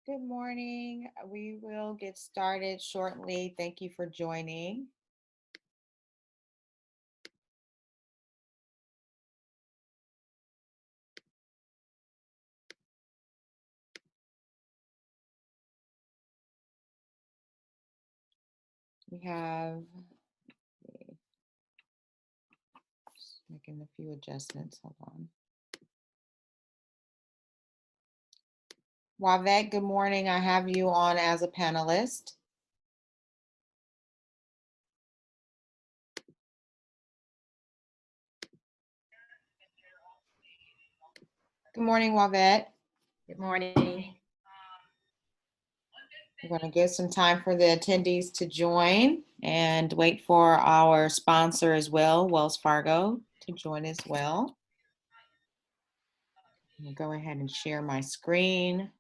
Good morning. We will get started shortly. Thank you for joining. We have, just making a few adjustments. Hold on. Wavette, good morning. I have you on as a panelist. Good morning, Wavette. Good morning. We're going to give some time for the attendees to join and wait for our sponsor as well, Wells Fargo, to join as well. I'll go ahead and share my screen.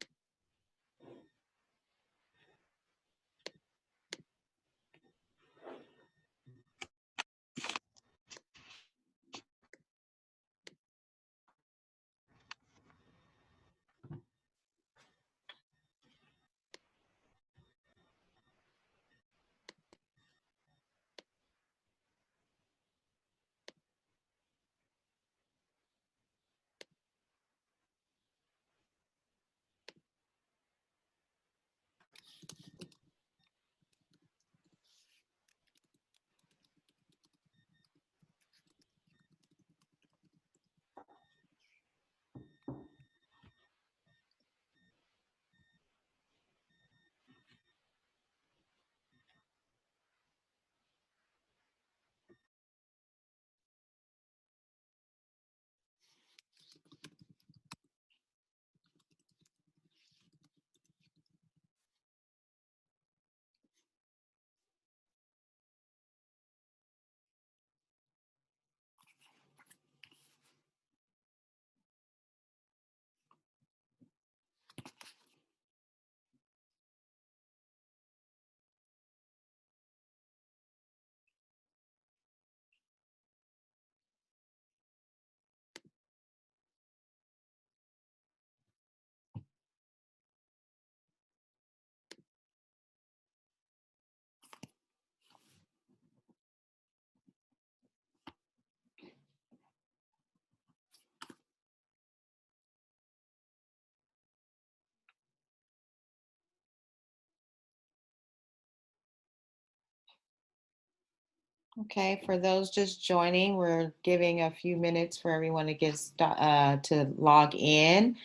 Okay, for those just joining, we're giving a few minutes for everyone to to log in.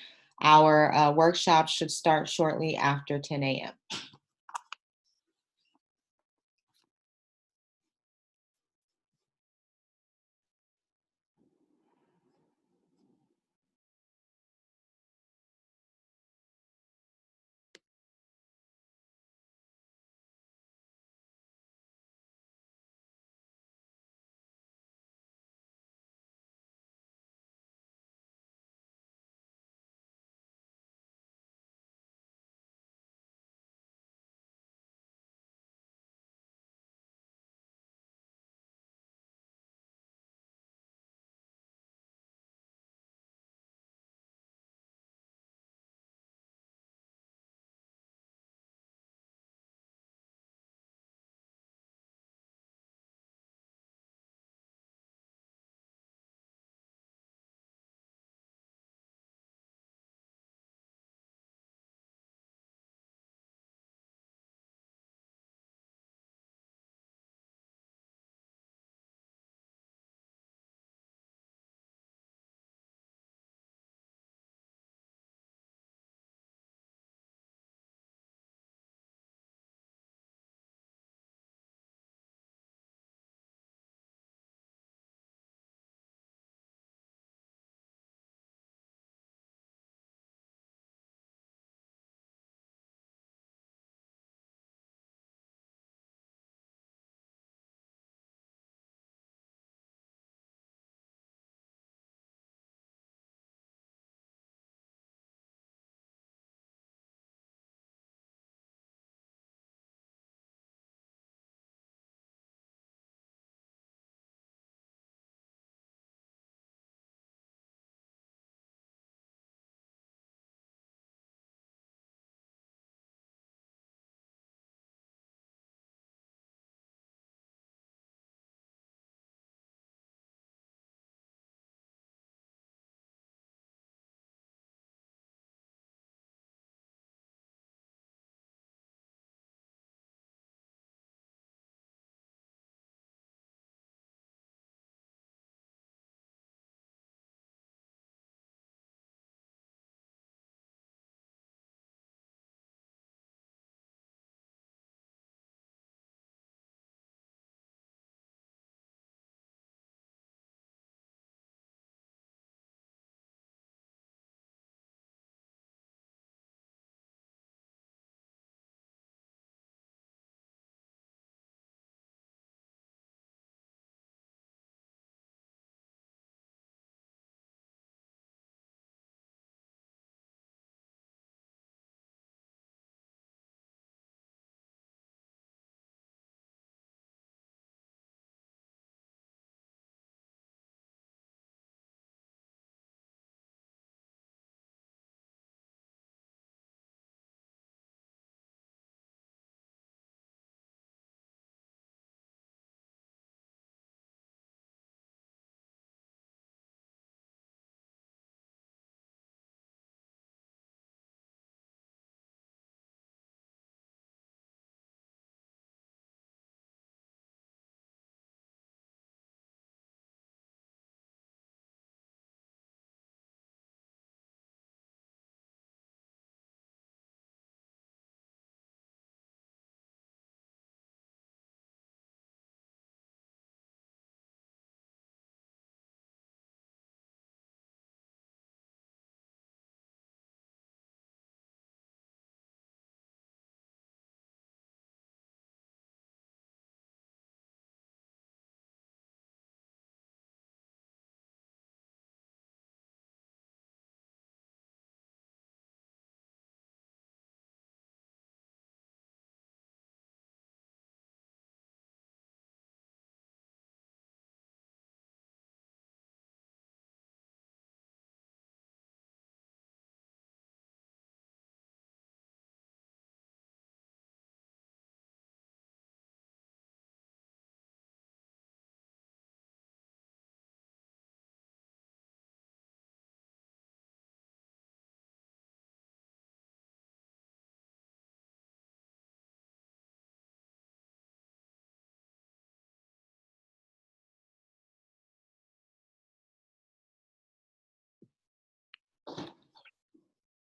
Our workshop should start shortly after 10 a.m.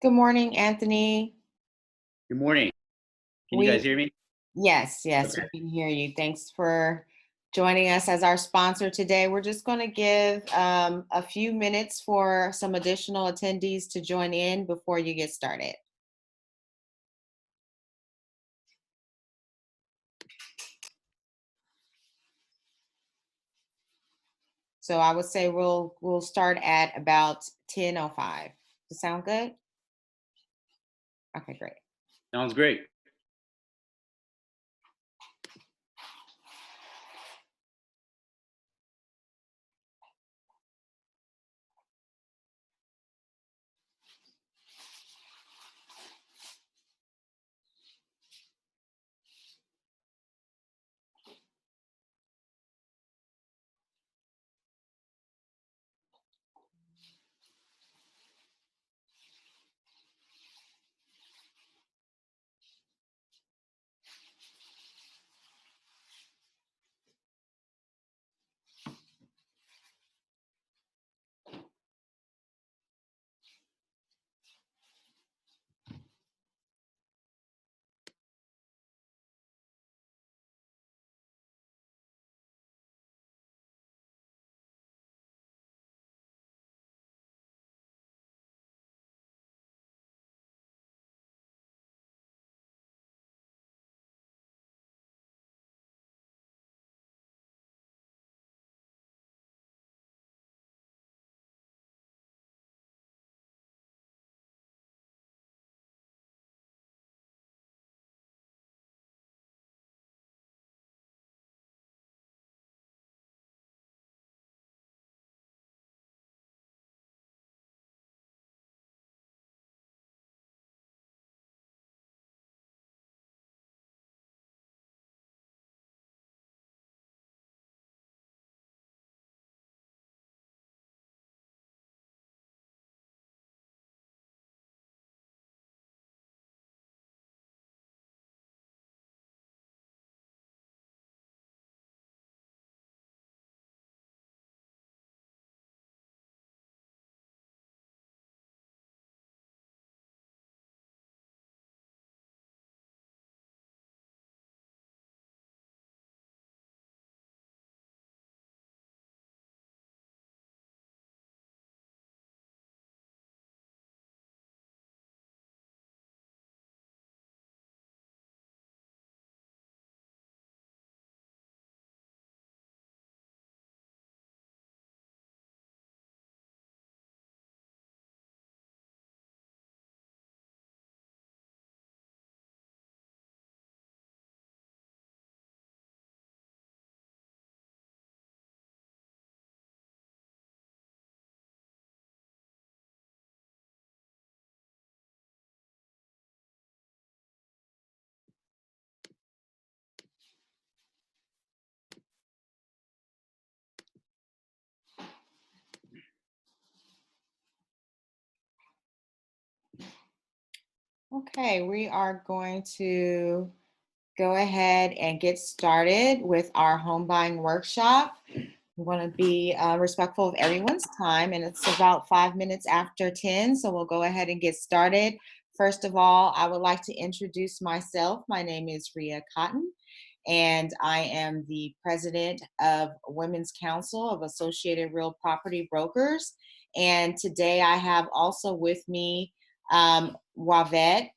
Good morning, Anthony. Good morning. Can you guys hear me? Yes, Okay. we can hear you. Thanks for joining us as our sponsor today. We're just going to give a few minutes for some additional attendees to join in before you get started. So I would say we'll start at about 10:05. Does that sound good? Okay, great. Sounds great. Okay, we are going to go ahead and get started with our home buying workshop. We want to be respectful of everyone's time, and it's about 5 minutes after 10, so we'll go ahead and get started. First of all, I would like to introduce myself. My name is Rhea Cotton, and I am the president of Women's Council of Associated Real Property Brokers. And today I have also with me Wavette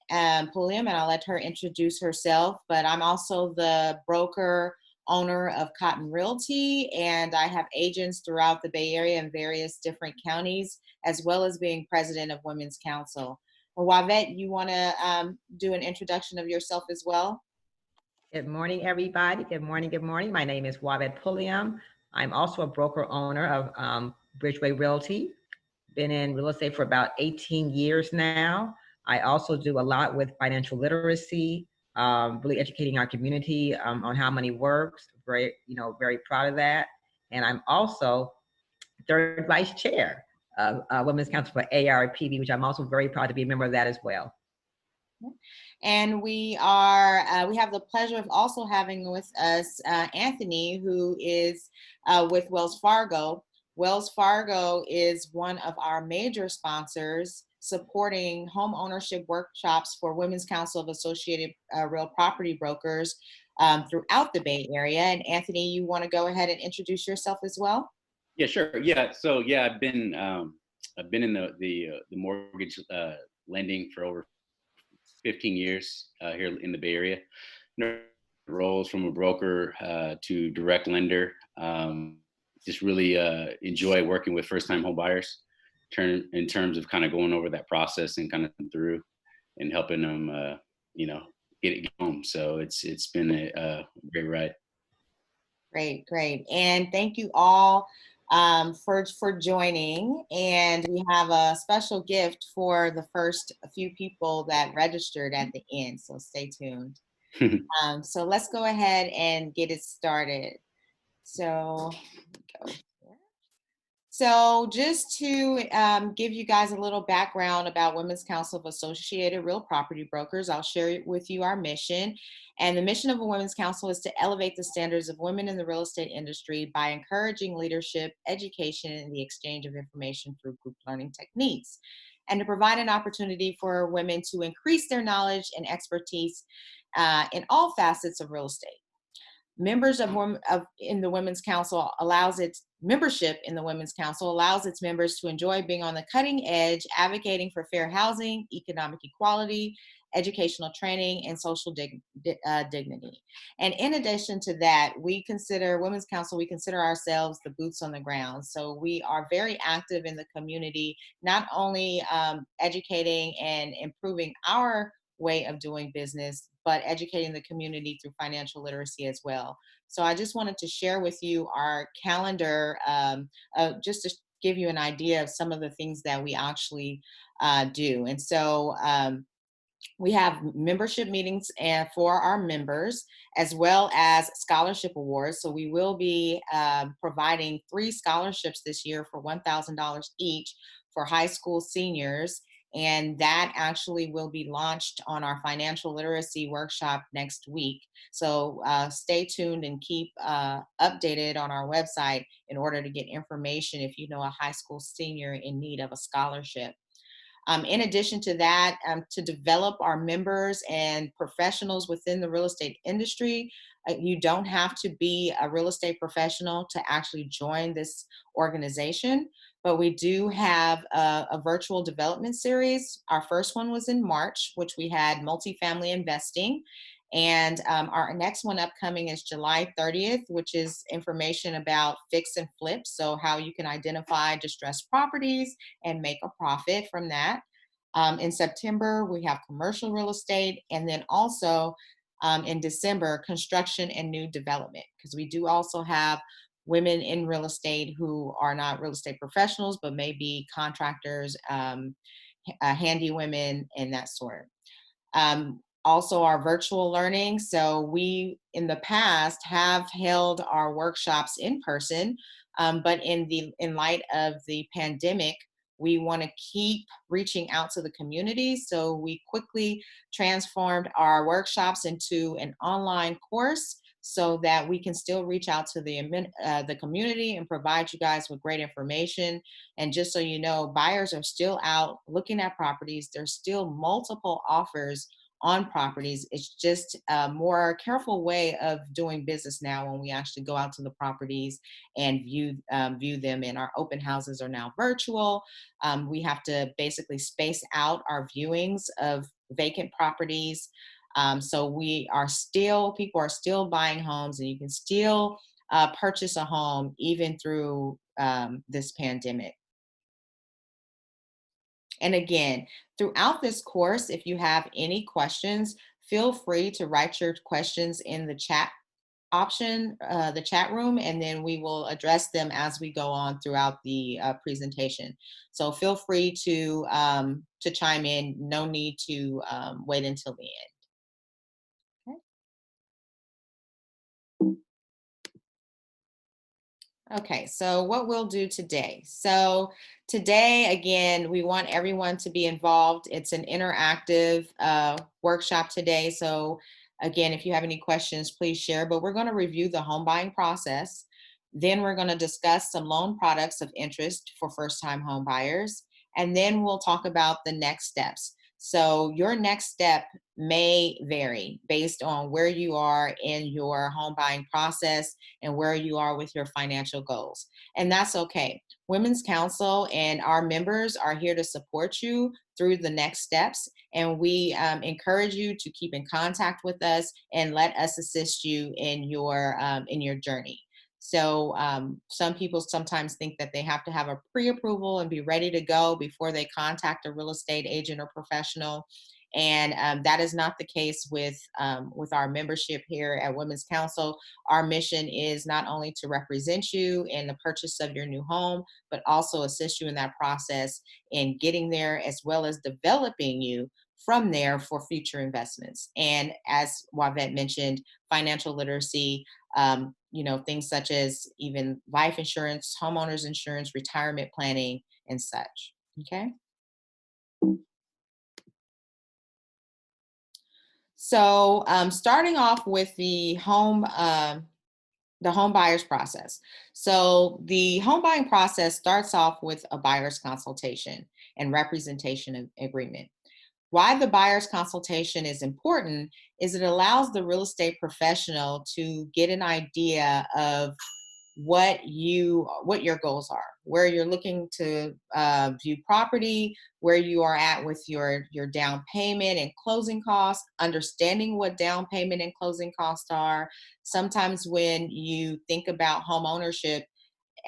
Pulliam, and I'll let her introduce herself. But I'm also the broker owner of Cotton Realty, and I have agents throughout the Bay Area and various different counties, as well as being president of Women's Council. Well, Wavette, you want to do an introduction of yourself as well? Good morning, everybody. Good morning. Good morning. My name is Wavette Pulliam. I'm also a broker owner of Bridgeway Realty. Been in real estate for about 18 years now. I also do a lot with financial literacy, really educating our community on how money works. Very proud of that. And I'm also third vice chair of Women's Council for ARPB, which I'm also very proud to be a member of that as well. And we have the pleasure of also having with us Anthony, who is with Wells Fargo. Wells Fargo is one of our major sponsors supporting home ownership workshops for Women's Council of Associated Real Property Brokers throughout the Bay Area. And Anthony, you want to go ahead and introduce yourself as well? Yeah, sure. Yeah. So yeah, I've been in the mortgage lending for over 15 years here in the Bay Area. Roles from a broker to direct lender. Just really enjoy working with first-time home buyers in terms of kind of going over that process and kind of through and helping them, get it home. So it's been a great ride. Great, great. And thank you all for joining. And we have a special gift for the first few people that registered at the end. So stay tuned. So let's go ahead and get it started. So, go. So just to give you guys a little background about Women's Council of Associated Real Property Brokers, I'll share with you our mission. And the mission of a Women's Council is to elevate the standards of women in the real estate industry by encouraging leadership, education, and the exchange of information through group learning techniques, and to provide an opportunity for women to increase their knowledge and expertise in all facets of real estate. Members in the Women's Council allows its membership in the Women's Council allows its members to enjoy being on the cutting edge, advocating for fair housing, economic equality, educational training, and social dignity. And in addition to that, we consider ourselves the boots on the ground. So we are very active in the community, not only educating and improving our way of doing business, but educating the community through financial literacy as well. So I just wanted to share with you our calendar, just to give you an idea of some of the things that we actually do. And so we have membership meetings for our members, as well as scholarship awards. So we will be providing 3 scholarships this year for $1,000 each for high school seniors. And that actually will be launched on our financial literacy workshop next week. So stay tuned and keep updated on our website in order to get information if you know a high school senior in need of a scholarship. In addition to that, to develop our members and professionals within the real estate industry, you don't have to be a real estate professional to actually join this organization, but we do have a virtual development series. Our first one was in March, which we had multifamily investing. And our next one upcoming is July 30th, which is information about fix and flip. So how you can identify distressed properties and make a profit from that. In September, we have commercial real estate. And then also in December, construction and new development, because we do also have women in real estate who are not real estate professionals, but may be contractors, handy women, and that sort. Also our virtual learning. So we, in the past, have held our workshops in person, but in light of the pandemic, we want to keep reaching out to the community. So we quickly transformed our workshops into an online course so that we can still reach out to the community and provide you guys with great information. And just so you know, buyers are still out looking at properties. There's still multiple offers on properties. It's just a more careful way of doing business now when we actually go out to the properties and view them. And our open houses are now virtual. We have to basically space out our viewings of vacant properties. So people are still buying homes, and you can still purchase a home even through this pandemic. And again, throughout this course, if you have any questions, feel free to write your questions in the chat option, the chat room, and then we will address them as we go on throughout the presentation. So feel free to chime in. No need to wait until the end. Okay, so what we'll do today. So today, again, we want everyone to be involved. It's an interactive workshop today. So again, if you have any questions, please share. But we're going to review the home buying process. Then we're going to discuss some loan products of interest for first-time home buyers. and then we'll talk about the next steps. So your next step may vary based on where you are in your home buying process and where you are with your financial goals. And that's okay. Women's Council and our members are here to support you through the next steps. And we encourage you to keep in contact with us and let us assist you in your journey. So some people sometimes think that they have to have a pre-approval and be ready to go before they contact a real estate agent or professional. And that is not the case with our membership here at Women's Council. Our mission is not only to represent you in the purchase of your new home, but also assist you in that process in getting there, as well as developing you from there for future investments. And as Wavette mentioned, financial literacy, things such as even life insurance, homeowners insurance, retirement planning, and such. Okay. So starting off with the home buyer's process. So the home buying process starts off with a buyer's consultation and representation agreement. Why the buyer's consultation is important is it allows the real estate professional to get an idea of what your goals are, where you're looking to view property, where you are at with your down payment and closing costs, understanding what down payment and closing costs are. Sometimes when you think about home ownership,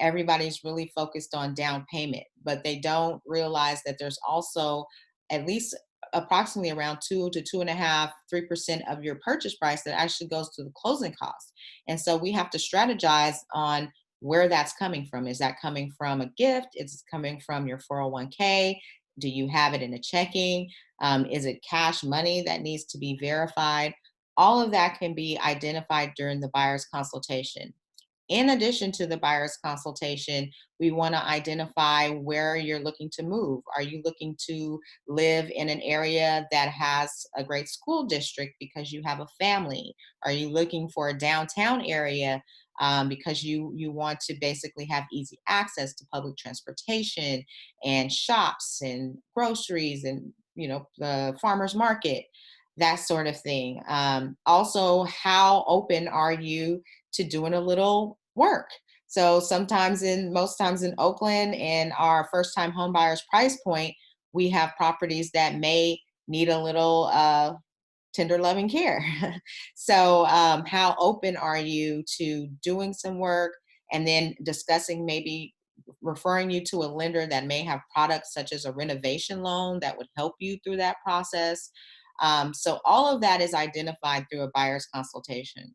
everybody's really focused on down payment, but they don't realize that there's also at least approximately around 2 to 2.5, 3% of your purchase price that actually goes to the closing costs. And so we have to strategize on where that's coming from. Is that coming from a gift? Is it coming from your 401k? Do you have it in a checking? Is it cash money that needs to be verified? All of that can be identified during the buyer's consultation. In addition to the buyer's consultation, we want to identify where you're looking to move. Are you looking to live in an area that has a great school district because you have a family? Are you looking for a downtown area because you want to basically have easy access to public transportation and shops and groceries and the farmers market, that sort of thing. Also, how open are you to doing a little work? So most times in Oakland and our first time home buyers price point, we have properties that may need a little tender loving care. So how open are you to doing some work and then discussing, maybe referring you to a lender that may have products such as a renovation loan that would help you through that process. So all of that is identified through a buyer's consultation.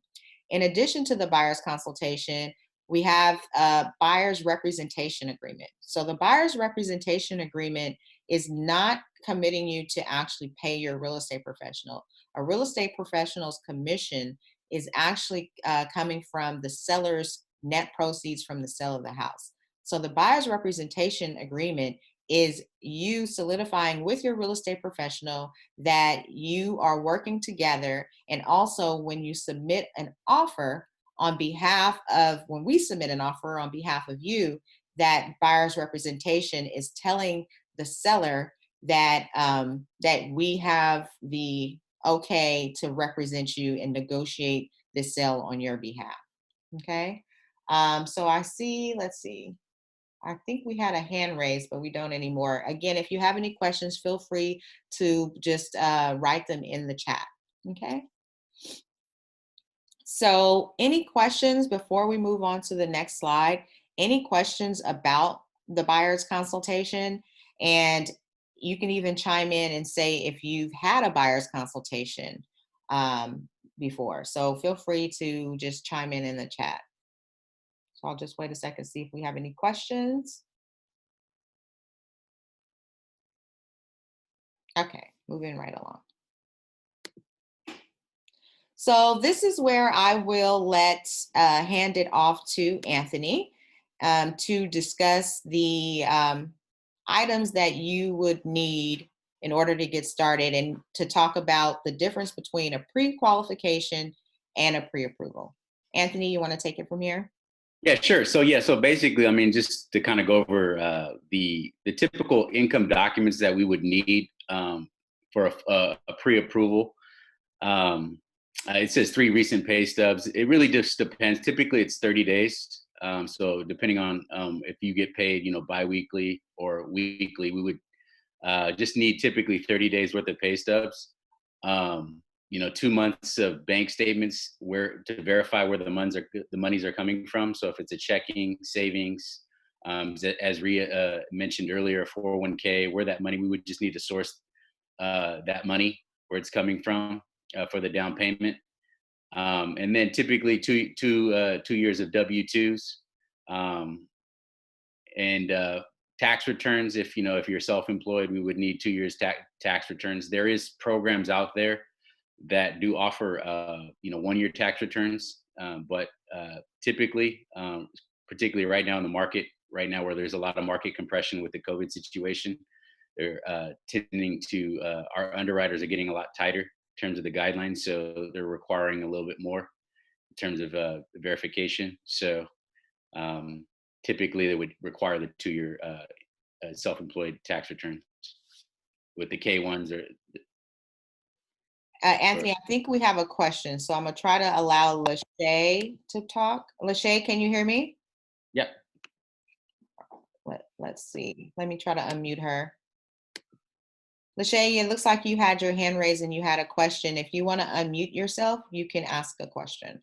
In addition to the buyer's consultation, we have a buyer's representation agreement. So the buyer's representation agreement is not committing you to actually pay your real estate professional. A real estate professional's commission is actually coming from the seller's net proceeds from the sale of the house. So the buyer's representation agreement is you solidifying with your real estate professional that you are working together. And also when you submit an offer when we submit an offer on behalf of you, that buyer's representation is telling the seller that that we have the okay to represent you and negotiate the sale on your behalf. Okay. So let's see. I think we had a hand raised, but we don't anymore. Again, if you have any questions, feel free to just write them in the chat. Okay. So any questions before we move on to the next slide? Any questions about the buyer's consultation? And you can even chime in and say if you've had a buyer's consultation before. So feel free to just chime in the chat. So I'll just wait a second, see if we have any questions. Okay, moving right along. So this is where I will hand it off to Anthony to discuss the items that you would need in order to get started and to talk about the difference between a pre-qualification and a pre-approval. Anthony, you want to take it from here? Yeah, sure. So basically, I mean, just to kind of go over the typical income documents that we would need for a pre-approval. It says 3 recent pay stubs. It really just depends. Typically, it's 30 days. So depending on if you get paid, biweekly or weekly, we would just need typically 30 days worth of pay stubs. 2 months of bank statements where to verify where the monies are coming from. So if it's a checking, savings, as Ria mentioned earlier, 401k, where that money, we would just need to source that money where it's coming from for the down payment. And then typically 2 years of W-2s. And tax returns. If you're self-employed, we would need 2 years tax returns. There is programs out there that do offer 1-year tax returns, but typically, particularly right now in the market, right now where there's a lot of market compression with the COVID situation, they're tending to our underwriters are getting a lot tighter in terms of the guidelines, so they're requiring a little bit more in terms of verification. So typically they would require the 2-year self-employed tax return with the K1s or Anthony, I think we have a question, so I'm gonna try to allow Lachey to talk. Lachey, can you hear me? Yep. Let's see. Let me try to unmute her. Lachey, it looks like you had your hand raised and you had a question. If you want to unmute yourself, you can ask a question.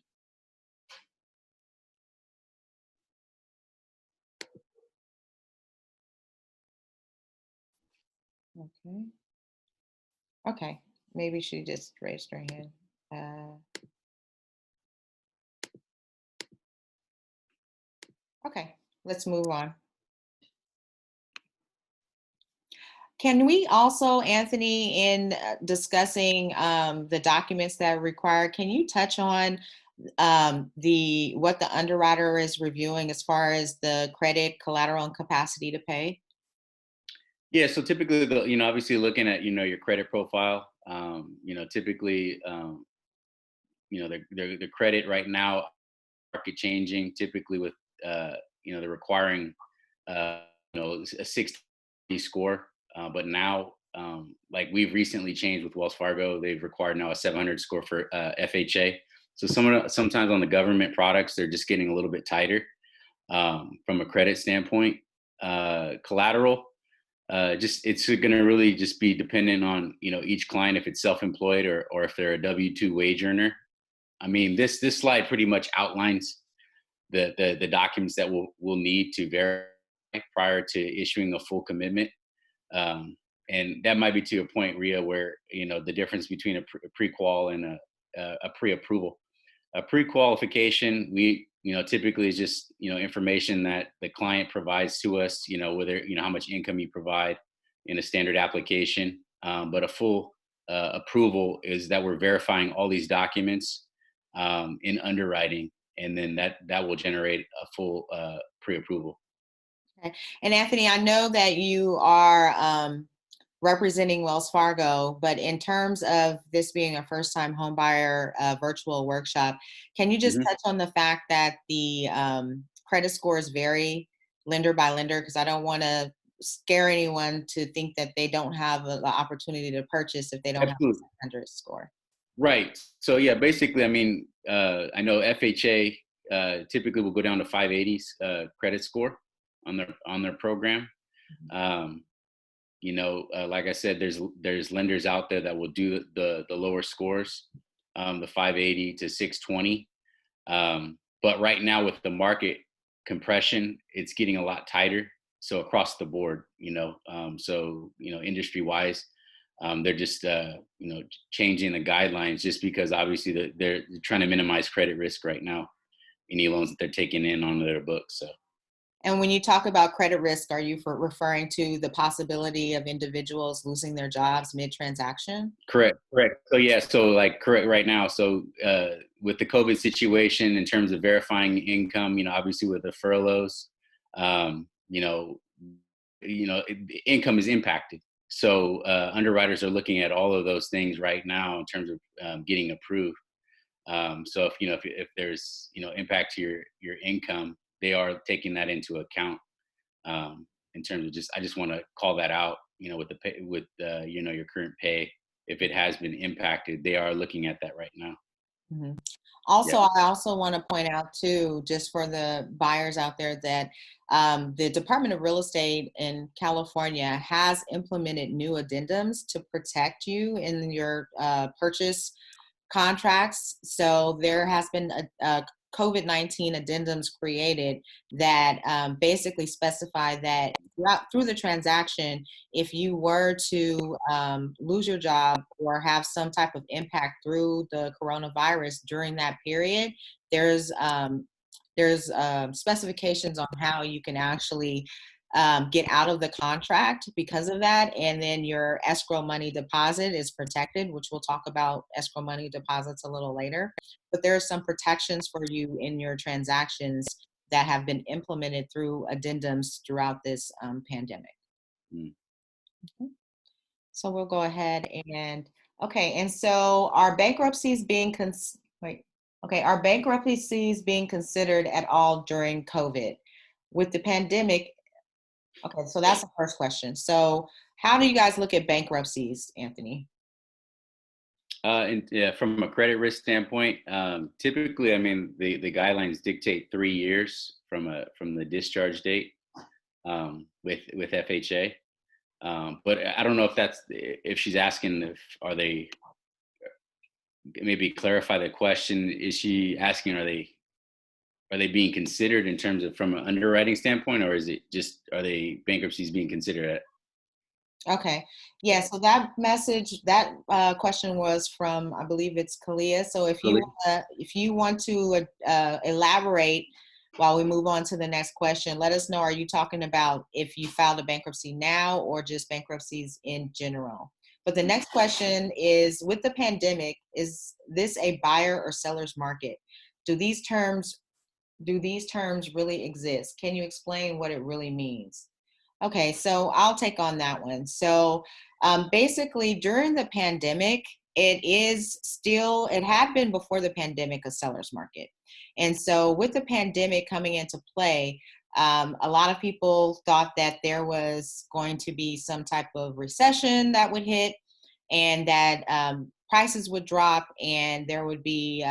Okay. Okay. Maybe she just raised her hand. Okay. Let's move on. Can we also, Anthony, in discussing the documents that are required, can you touch on what the underwriter is reviewing as far as the credit, collateral, and capacity to pay? Yeah, so typically, obviously looking at, your credit profile, typically, the credit right now, market changing, typically with, they're requiring, a 60 score. But now, like we've recently changed with Wells Fargo, they've required now a 700 score for FHA. So sometimes on the government products, they're just getting a little bit tighter from a credit standpoint. Collateral, it's going to really just be dependent on each client, if it's self-employed or if they're a W-2 wage earner. I mean, this slide pretty much outlines the documents that we'll need to verify prior to issuing a full commitment. And that might be to your point, Ria, where the difference between a pre-qual and a pre-approval. A pre-qualification, we typically is just information that the client provides to us, whether how much income you provide in a standard application. But a full approval is that we're verifying all these documents in underwriting, and then that will generate a full pre-approval. Okay. And Anthony, I know that you are representing Wells Fargo, but in terms of this being a first-time homebuyer virtual workshop, can you just touch on the fact that the credit scores vary lender by lender? Because I don't want to scare anyone to think that they don't have the opportunity to purchase if they don't have a 600 score. Right. So yeah, basically, I mean, I know FHA typically will go down to 580s credit score on their program. Like I said, there's lenders out there that will do the lower scores, the 580 to 620. But right now with the market compression, it's getting a lot tighter. So across the board, industry wise, they're just changing the guidelines just because obviously they're trying to minimize credit risk right now, any loans that they're taking in on their books. So. And when you talk about credit risk, are you referring to the possibility of individuals losing their jobs mid-transaction? Correct. So yeah, correct right now. So with the COVID situation, in terms of verifying income, obviously with the furloughs, income is impacted. So underwriters are looking at all of those things right now in terms of getting approved. So if there's impact to your income, they are taking that into account in terms of I just want to call that out, with the pay, with your current pay, if it has been impacted, they are looking at that right now. Mhm. Yeah. Also, I also want to point out too, just for the buyers out there, that the Department of Real Estate in California has implemented new addendums to protect you in your purchase contracts. So there has been a COVID-19 addendums created that basically specify that through the transaction, if you were to lose your job or have some type of impact through the coronavirus during that period, there's specifications on how you can actually get out of the contract because of that. And then your escrow money deposit is protected, which we'll talk about escrow money deposits a little later. But there are some protections for you in your transactions that have been implemented through addendums throughout this pandemic. Mm. Okay. So we'll go ahead and, okay. And so are bankruptcies being, are bankruptcies being considered at all during COVID? With the pandemic, okay, so that's the first question. So how do you guys look at bankruptcies, Anthony? And yeah, from a credit risk standpoint, typically, I mean, the guidelines dictate 3 years from the discharge date with FHA. But I don't know if she's asking are they, maybe clarify the question. Is she asking are they being considered in terms of from an underwriting standpoint, or is it just are they bankruptcies being considered at? Okay, yeah, so that message, that question was from, I believe it's Kalia. So if you want to elaborate while we move on to the next question, let us know. Are you talking about if you filed a bankruptcy now or just bankruptcies in general? But the next question is, with the pandemic, is this a buyer or seller's market? Do these terms really exist? Can you explain what it really means? Okay, so I'll take on that one. So basically, during the pandemic, it had been before the pandemic, a seller's market. And so with the pandemic coming into play, a lot of people thought that there was going to be some type of recession that would hit, and that prices would drop, and there would be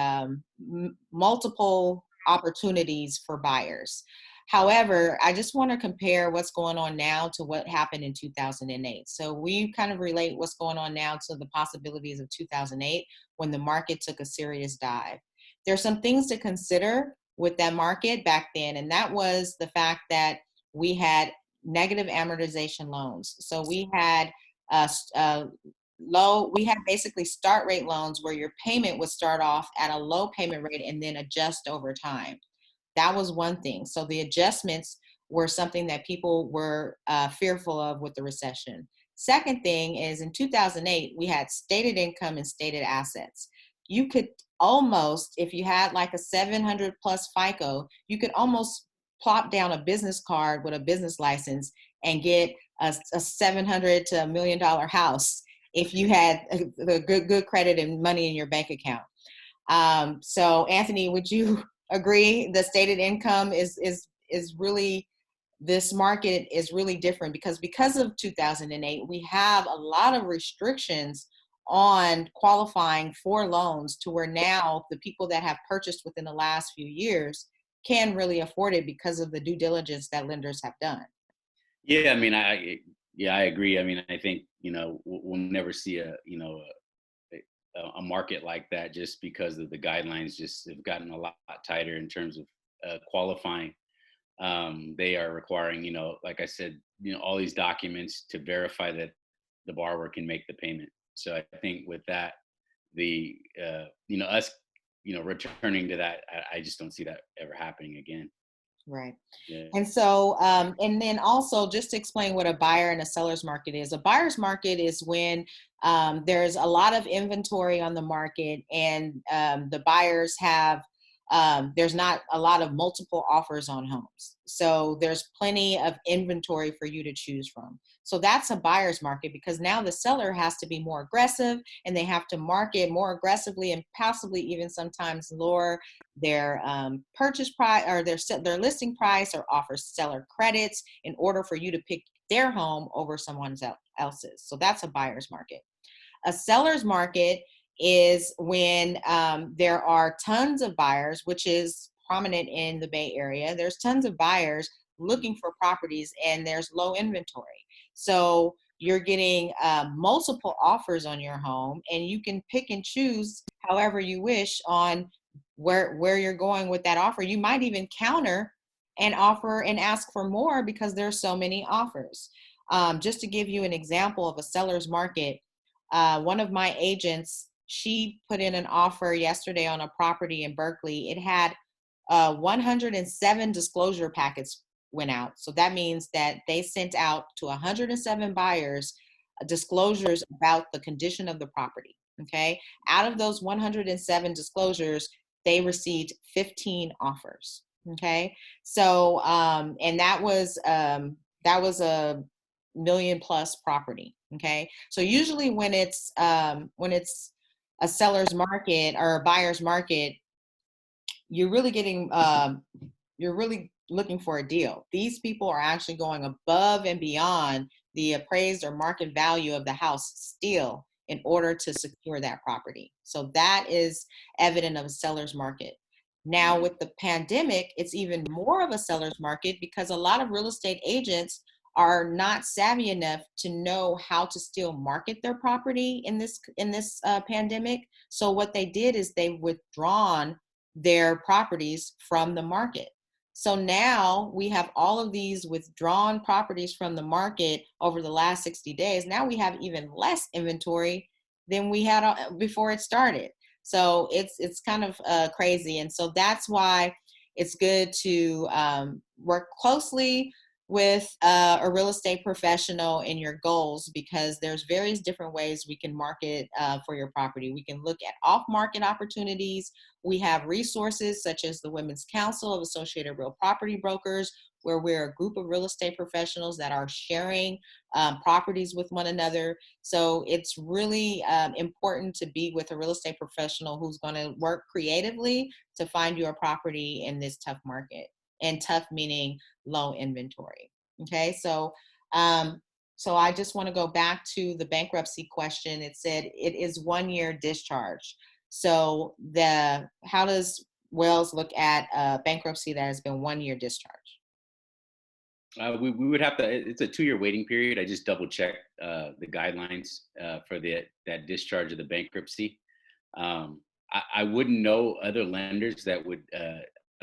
multiple opportunities for buyers. However, I just want to compare what's going on now to what happened in 2008. So we kind of relate what's going on now to the possibilities of 2008, when the market took a serious dive. There's some things to consider with that market back then, and that was the fact that we had negative amortization loans. So we had we had basically start rate loans where your payment would start off at a low payment rate and then adjust over time. That was one thing. So the adjustments were something that people were fearful of with the recession. Second thing is, in 2008, we had stated income and stated assets. You could almost, if you had like a 700 plus FICO, you could almost plop down a business card with a business license and get a $700 to $1 million house if you had the good credit and money in your bank account. So Anthony, would you agree the stated income is really, this market is really different because of 2008, we have a lot of restrictions on qualifying for loans, to where now the people that have purchased within the last few years can really afford it because of the due diligence that lenders have done. Yeah, I mean, I agree. I mean, I think, we'll never see a market like that, just because of the guidelines just have gotten a lot tighter in terms of qualifying. They are requiring, like I said, all these documents to verify that the borrower can make the payment. So I think with that, us, returning to that, I just don't see that ever happening again. Right. Yeah. And so, and then also, just to explain what a buyer and a seller's market is. A buyer's market is when there's a lot of inventory on the market, and the buyers have there's not a lot of multiple offers on homes. So there's plenty of inventory for you to choose from. So that's a buyer's market, because now the seller has to be more aggressive, and they have to market more aggressively, and possibly even sometimes lower their purchase price, or their listing price, or offer seller credits in order for you to pick their home over someone else's. So that's a buyer's market. A seller's market is when there are tons of buyers, which is prominent in the Bay Area. There's tons of buyers looking for properties, and there's low inventory. So you're getting multiple offers on your home, and you can pick and choose however you wish on where you're going with that offer. You might even counter and offer and ask for more because there's so many offers. Just to give you an example of a seller's market, one of my agents, she put in an offer yesterday on a property in Berkeley. It had 107 disclosure packets went out. So that means that they sent out to 107 buyers disclosures about the condition of the property. Okay. Out of those 107 disclosures, they received 15 offers. Okay. So, and that was a million plus property. Okay. So usually when it's a seller's market or a buyer's market, you're really getting, you're really looking for a deal. These people are actually going above and beyond the appraised or market value of the house still in order to secure that property. So that is evident of a seller's market. Now with the pandemic, it's even more of a seller's market because a lot of real estate agents are not savvy enough to know how to still market their property in this pandemic. So what they did is they've withdrawn their properties from the market. So now we have all of these withdrawn properties from the market over the last 60 days. Now we have even less inventory than we had before it started. So it's kind of crazy. And so that's why it's good to work closely with a real estate professional in your goals, because there's various different ways we can market for your property. We can look at off-market opportunities. We have resources such as the Women's Council of Associated Real Property Brokers, where we're a group of real estate professionals that are sharing properties with one another. So it's really important to be with a real estate professional who's going to work creatively to find you a property in this tough market. And tough meaning low inventory. Okay, so so I just want to go back to the bankruptcy question. It said it is 1 year discharge. So how does Wells look at bankruptcy that has been 1 year discharge? We would have to. It's a 2-year waiting period. I just double checked the guidelines for that discharge of the bankruptcy. I wouldn't know other lenders that would.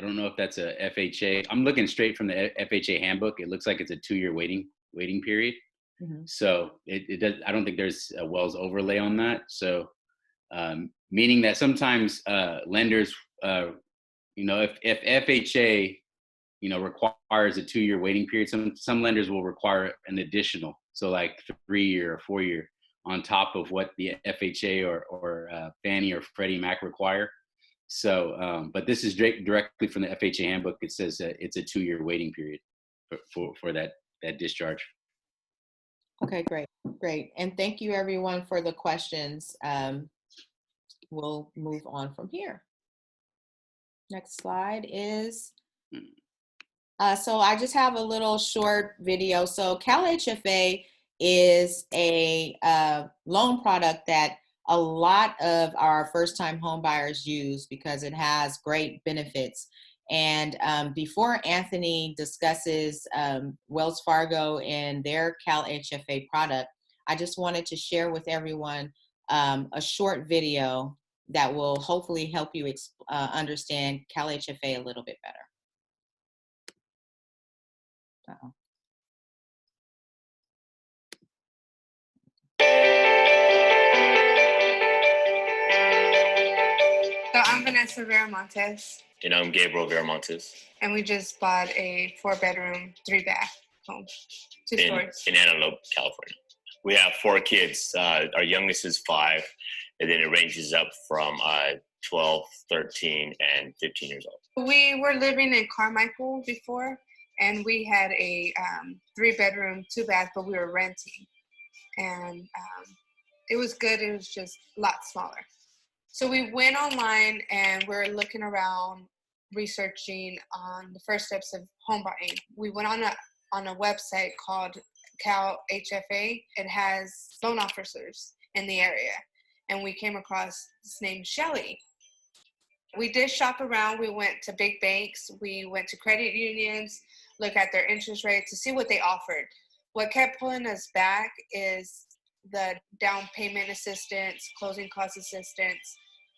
I don't know if that's a FHA. I'm looking straight from the FHA handbook. It looks like it's a 2-year waiting period. Mm-hmm. So it does. I don't think there's a Wells overlay on that. So meaning that sometimes lenders, if FHA, requires a 2-year waiting period, some lenders will require an additional. So like 3-year or 4-year on top of what the FHA or Fannie or Freddie Mac require. So, but this is directly from the FHA handbook. It says that it's a 2-year waiting period for that discharge. Okay, great. And thank you everyone for the questions. We'll move on from here. Next slide is, so I just have a little short video. So CALHFA is a loan product that a lot of our first-time home buyers use because it has great benefits. And before Anthony discusses Wells Fargo and their CALHFA product, I just wanted to share with everyone a short video that will hopefully help you understand CALHFA a little bit better. So I'm Vanessa Veramontes. And I'm Gabriel Veramontes. And we just bought a 4-bedroom, 3-bath home, 2 stories. In Antelope, California. We have 4 kids. Our youngest is 5, and then it ranges up from 12, 13, and 15 years old. We were living in Carmichael before, and we had a 3-bedroom, 2-bath, but we were renting. And it was good. It was just a lot smaller. So we went online and we're looking around, researching on the first steps of home buying. We went on a website called CALHFA. It has loan officers in the area. And we came across this named Shelly. We did shop around. We went to big banks. We went to credit unions, look at their interest rates to see what they offered. What kept pulling us back is the down payment assistance, closing cost assistance.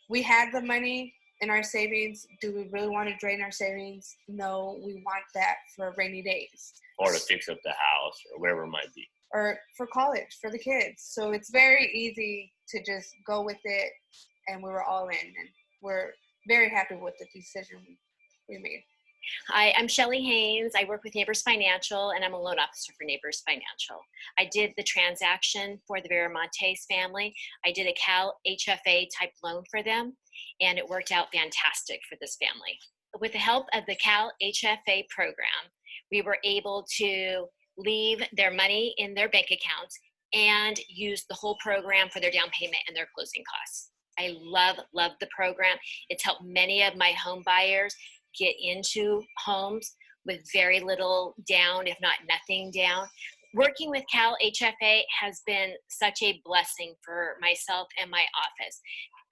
We had the money in our savings. Do we really want to drain our savings? No, we want that for rainy days. Or to fix up the house or wherever it might be. Or for college, for the kids. So it's very easy to just go with it, and we were all in. And we're very happy with the decision we made. Hi, I'm Shelly Haynes. I work with Neighbors Financial, and I'm a loan officer for Neighbors Financial. I did the transaction for the Viramontes family. I did a CALHFA type loan for them, and it worked out fantastic for this family. With the help of the CALHFA program, we were able to leave their money in their bank accounts and use the whole program for their down payment and their closing costs. I love the program. It's helped many of my home buyers get into homes with very little down, if not nothing down. Working with CALHFA has been such a blessing for myself and my office.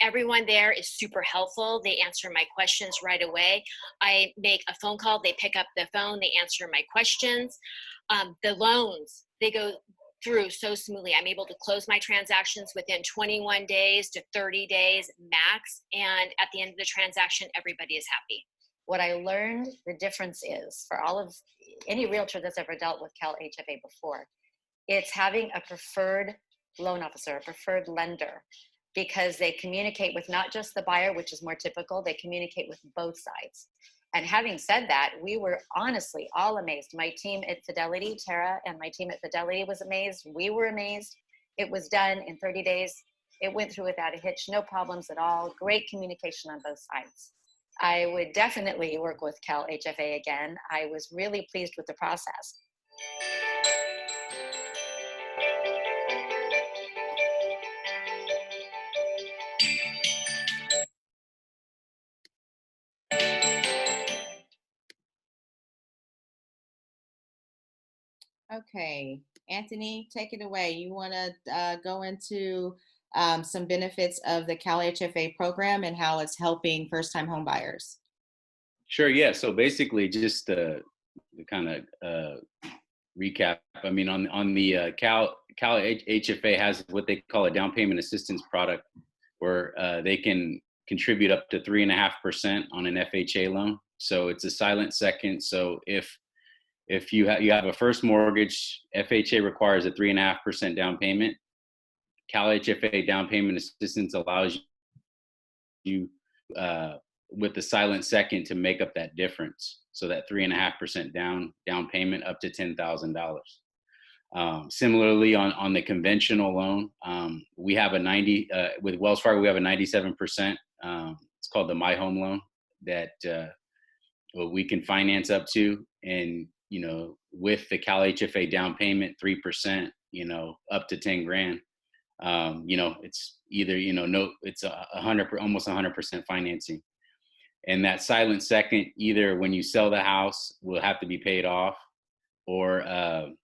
Everyone there is super helpful. They answer my questions right away. I make a phone call, they pick up the phone, they answer my questions. The loans, they go through so smoothly. I'm able to close my transactions within 21 days to 30 days max. And at the end of the transaction, everybody is happy. What I learned the difference is for all of any realtor that's ever dealt with CALHFA before, it's having a preferred loan officer, a preferred lender, because they communicate with not just the buyer, which is more typical, they communicate with both sides. And having said that, we were honestly all amazed. My team at Fidelity, Tara, and my team at Fidelity was amazed. We were amazed. It was done in 30 days. It went through without a hitch, no problems at all. Great communication on both sides. I would definitely work with CALHFA again. I was really pleased with the process. Okay, Anthony, take it away. You want to go into some benefits of the CALHFA program and how it's helping first-time home buyers? Sure. Yeah. So basically, just to kind of recap. I mean, on the CALHFA has what they call a down payment assistance product, where they can contribute up to 3.5% on an FHA loan. So it's a silent second. So if you have a first mortgage, FHA requires a 3.5% down payment. CALHFA down payment assistance allows you with the silent second to make up that difference. So that 3.5% down payment up to $10,000. Similarly, on the conventional loan, we have with Wells Fargo, we have a 97%. It's called the My Home Loan that we can finance up to, and with the CALHFA down payment 3%, up to 10 grand. It's either it's 100, almost 100% financing. And that silent second, either when you sell the house, will have to be paid off, or I'm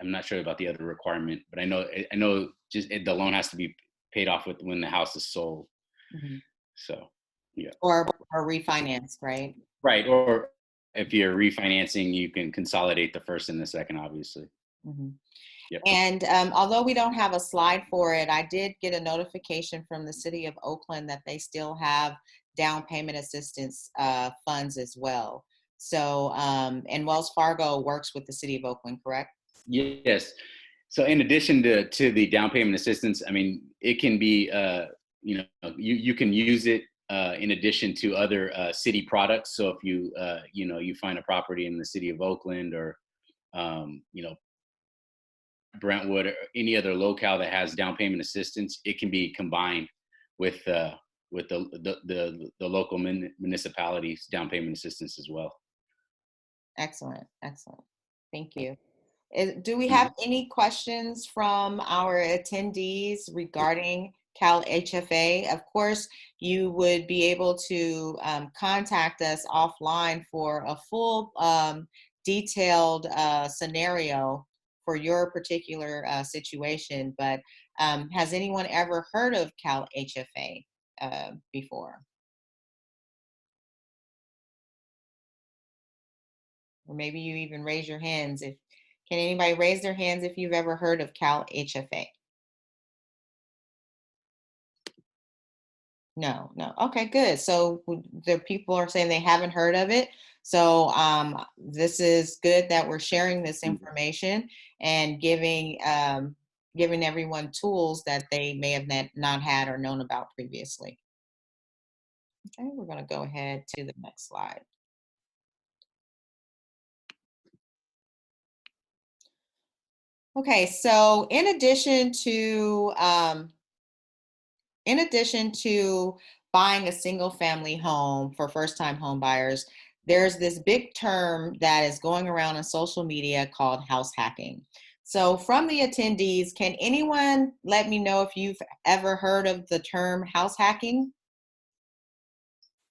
not sure about the other requirement, but I know just the loan has to be paid off when the house is sold. Mm-hmm. So, yeah. Or refinanced, right? Right. Or if you're refinancing, you can consolidate the first and the second, obviously. Mm-hmm. Yep. And although we don't have a slide for it, I did get a notification from the city of Oakland that they still have down payment assistance funds as well. So, and Wells Fargo works with the city of Oakland, correct? Yes. So in addition to the down payment assistance, I mean, it can be, you can use it in addition to other city products. So if you find a property in the city of Oakland or, Brentwood or any other locale that has down payment assistance, it can be combined with with the local municipalities down payment assistance as well. Excellent, excellent. Thank you. Do we have any questions from our attendees regarding CalHFA? Of course, you would be able to contact us offline for a full detailed scenario for your particular situation, but has anyone ever heard of CalHFA before? Or maybe you even raise your hands if, can anybody raise their hands if you've ever heard of CalHFA? No, no. Okay, good. So the people are saying they haven't heard of it. So this is good that we're sharing this information and giving giving everyone tools that they may have not had or known about previously. Okay, we're going to go ahead to the next slide. Okay, so in addition to buying a single family home for first-time home buyers, there's this big term that is going around on social media called house hacking. So from the attendees, can anyone let me know if you've ever heard of the term house hacking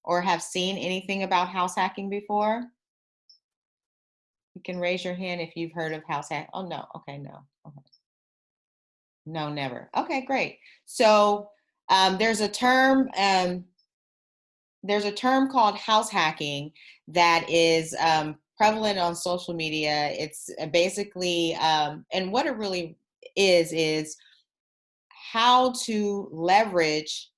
or have seen anything about house hacking before? You can raise your hand if you've heard of house hack. Oh, no. Okay, no. Okay. No, never. Okay, great. So there's a term called house hacking that is prevalent on social media. It's basically, and what it really is how to leverage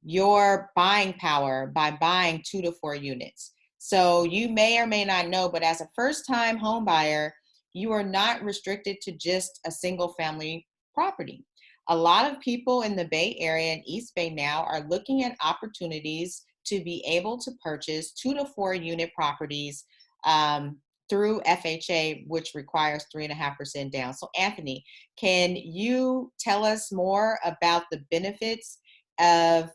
your buying power by buying 2 to 4 units. So you may or may not know, but as a first-time home buyer, you are not restricted to just a single family property. A lot of people in the Bay Area and East Bay now are looking at opportunities to be able to purchase 2 to 4 unit properties through FHA, which requires 3.5% down. So Anthony, can you tell us more about the benefits of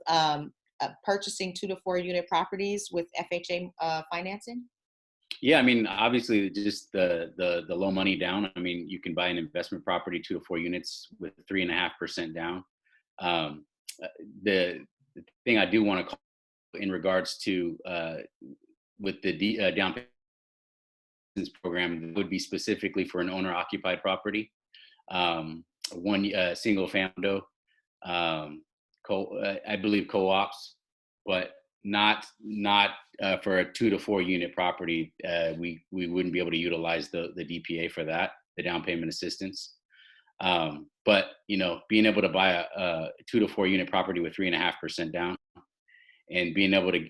purchasing 2 to 4 unit properties with FHA financing? Yeah, I mean, obviously, just the low money down. I mean, you can buy an investment property 2 to 4 units with 3.5% down. The thing I do want to call in regards to with the down payment program would be specifically for an owner-occupied property, one single family, I believe co-ops, but not for a 2 to 4 unit property. We wouldn't be able to utilize the DPA for that, the down payment assistance. But being able to buy a 2 to 4 unit property with 3.5% down, and being able to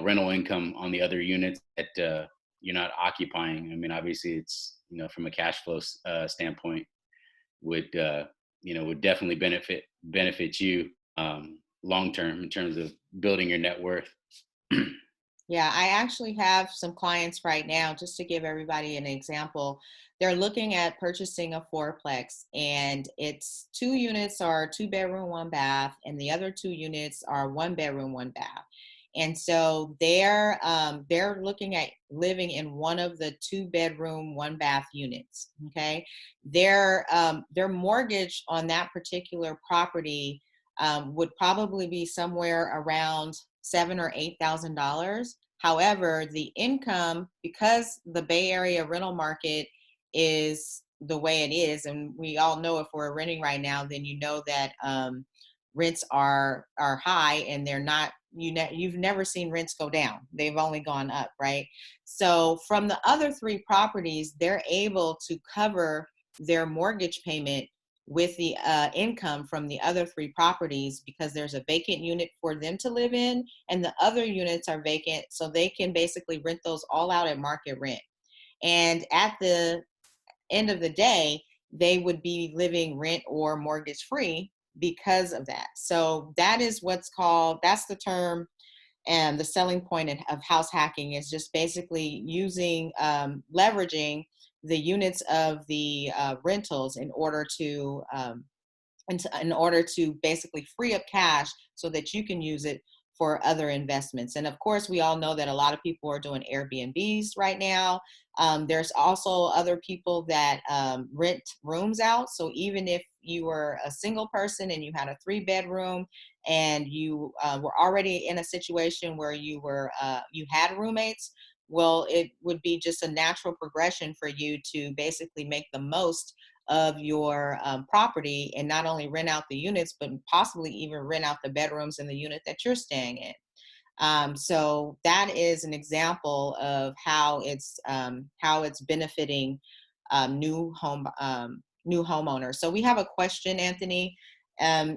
rental income on the other units that you're not occupying. I mean, obviously, it's from a cash flow standpoint, would definitely benefit you long term in terms of building your net worth. Yeah, I actually have some clients right now, just to give everybody an example. They're looking at purchasing a fourplex, and it's 2 units are 2 bedroom, 1 bath, and the other 2 units are 1 bedroom, 1 bath. And so they're looking at living in one of the 2 bedroom, 1 bath units. Okay, their mortgage on that particular property would probably be somewhere around $7,000 or $8,000. However, the income, because the Bay Area rental market is the way it is, and we all know if we're renting right now, then you know that rents are high, and they're not. You've never seen rents go down; they've only gone up, right? So from the other 3 properties, they're able to cover their mortgage payment with the income from the other 3 properties, because there's a vacant unit for them to live in, and the other units are vacant, so they can basically rent those all out at market rent. And at the end of the day, they would be living rent or mortgage free because of that. So that is that's the term, and the selling point of house hacking is just basically using, leveraging the units of the rentals in order to in order to basically free up cash so that you can use it for other investments. And of course, we all know that a lot of people are doing Airbnbs right now. There's also other people that rent rooms out. So even if you were a single person and you had a 3-bedroom and you were already in a situation where you had roommates, well, it would be just a natural progression for you to basically make the most of your property and not only rent out the units, but possibly even rent out the bedrooms in the unit that you're staying in. So that is an example of how it's benefiting new homeowners. So we have a question, Anthony.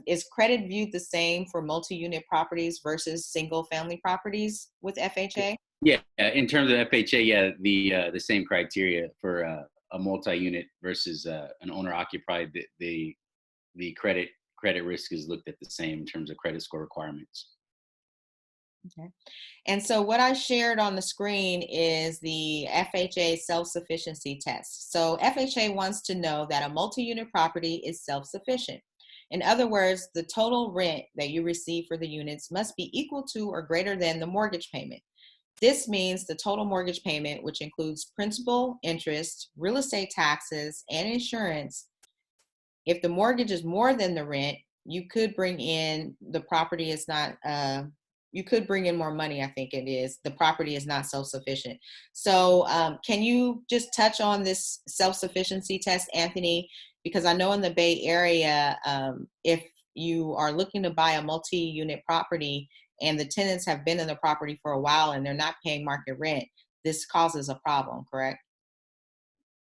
Is credit viewed the same for multi-unit properties versus single-family properties with FHA? Yeah, in terms of FHA, yeah, the same criteria for a multi-unit versus an owner-occupied. The credit risk is looked at the same in terms of credit score requirements. Okay. And so what I shared on the screen is the FHA self-sufficiency test. So FHA wants to know that a multi-unit property is self-sufficient. In other words, the total rent that you receive for the units must be equal to or greater than the mortgage payment. This means the total mortgage payment, which includes principal, interest, real estate taxes, and insurance. If the mortgage is more than the rent, you could bring in you could bring in more money, I think it is. The property is not self-sufficient. So can you just touch on this self-sufficiency test, Anthony? Because I know in the Bay Area, if you are looking to buy a multi-unit property and the tenants have been in the property for a while and they're not paying market rent, this causes a problem, correct?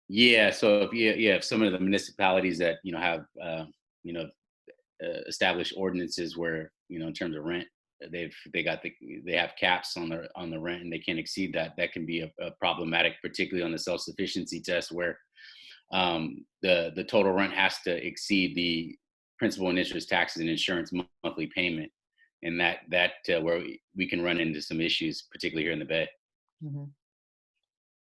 Yeah, so if some of the municipalities that have established ordinances where in terms of rent, they have caps on the rent and they can't exceed that. That can be a problematic, particularly on the self-sufficiency test where the total rent has to exceed the principal and interest, taxes, and insurance monthly payment, and that where we can run into some issues, particularly here in the Bay. Mm-hmm.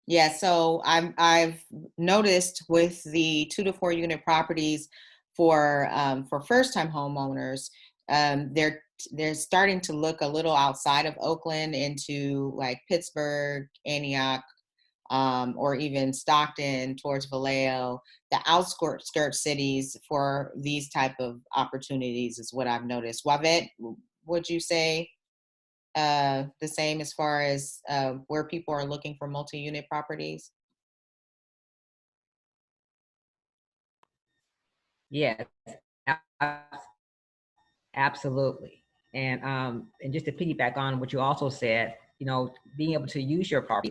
Yeah, so I've noticed with the 2 to 4 unit properties for first-time homeowners, they're starting to look a little outside of Oakland into like Pittsburgh, Antioch, or even Stockton towards Vallejo, the outskirts cities for these type of opportunities is what I've noticed. Wavette, would you say the same as far as where people are looking for multi-unit properties? Yes, absolutely. And just to piggyback on what you also said, being able to use your property.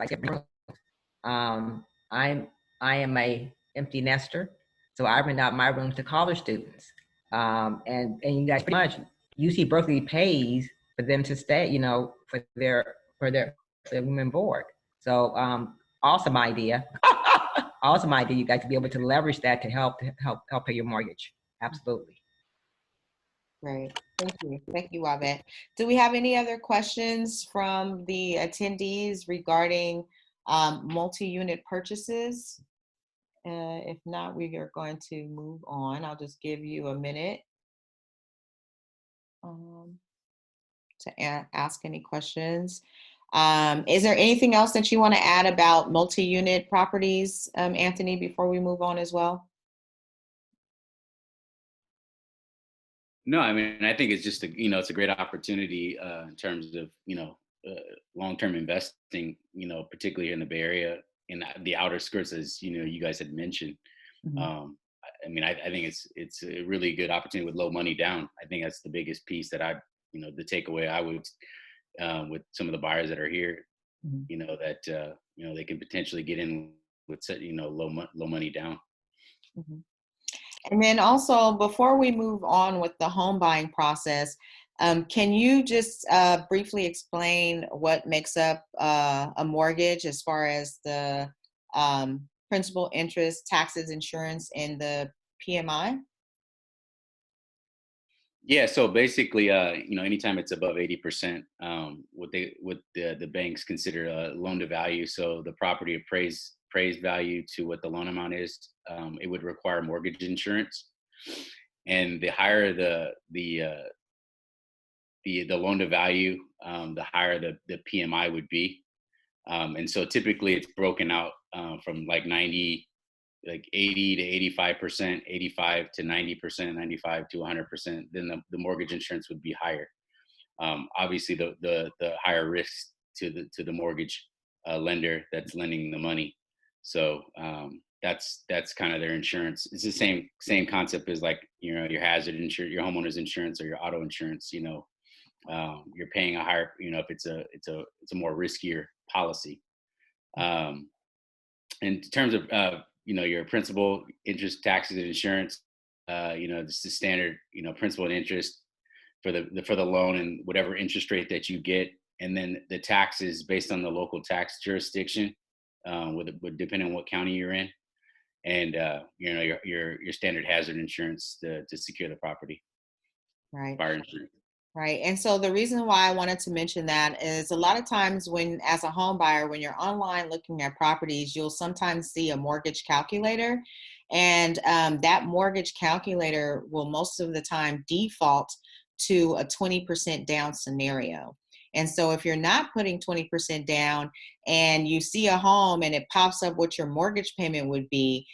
I am a empty nester, so I rent out my rooms to college students. And you guys pretty much UC Berkeley pays for them to stay, for their room and board. So awesome idea. Awesome idea, you guys, to be able to leverage that to help pay your mortgage. Absolutely. Great. Thank you, Wavette. Do we have any other questions from the attendees regarding multi-unit purchases? If not, we are going to move on. I'll just give you a minute to ask any questions. Is there anything else that you want to add about multi-unit properties, Anthony, before we move on as well? No, I mean, I think it's just it's a great opportunity in terms of long-term investing, particularly here in the Bay Area, in the outer skirts, as you guys had mentioned. Mm-hmm. I mean, I think it's a really good opportunity with low money down. I think that's the biggest piece that the takeaway I would with some of the buyers that are here, Mm-hmm. That they can potentially get in with low money down. Mm-hmm. And then also, before we move on with the home buying process, can you just briefly explain what makes up a mortgage as far as the principal, interest, taxes, insurance, and the PMI? Yeah, so basically, anytime it's above 80%, what the banks consider a loan to value. So the property appraised value to what the loan amount is, it would require mortgage insurance. and the higher the loan to value, the higher the PMI would be. And so typically it's broken out from like 80 to 85%, 85 to 90%, 95 to 100%. Then the mortgage insurance would be higher. Obviously, the higher risk to the mortgage lender that's lending the money. So that's kind of their insurance. It's the same concept as, like, you know, your hazard insurance, your homeowner's insurance, or your auto insurance. You know, you're paying a higher, you know, if it's a more riskier policy. In terms of you know, your principal, interest, taxes, and insurance, you know, this is standard, you know, principal and interest for the loan, and whatever interest rate that you get, and then the taxes based on the local tax jurisdiction, with depending on what county you're in, and you know, your standard hazard insurance to secure the property. Right. Fire insurance. Right. And so the reason why I wanted to mention that is a lot of times when, as a home buyer, when you're online looking at properties, you'll sometimes see a mortgage calculator. And that mortgage calculator will most of the time default to a 20% down scenario. And so if you're not putting 20% down and you see a home and it pops up what your mortgage payment would be,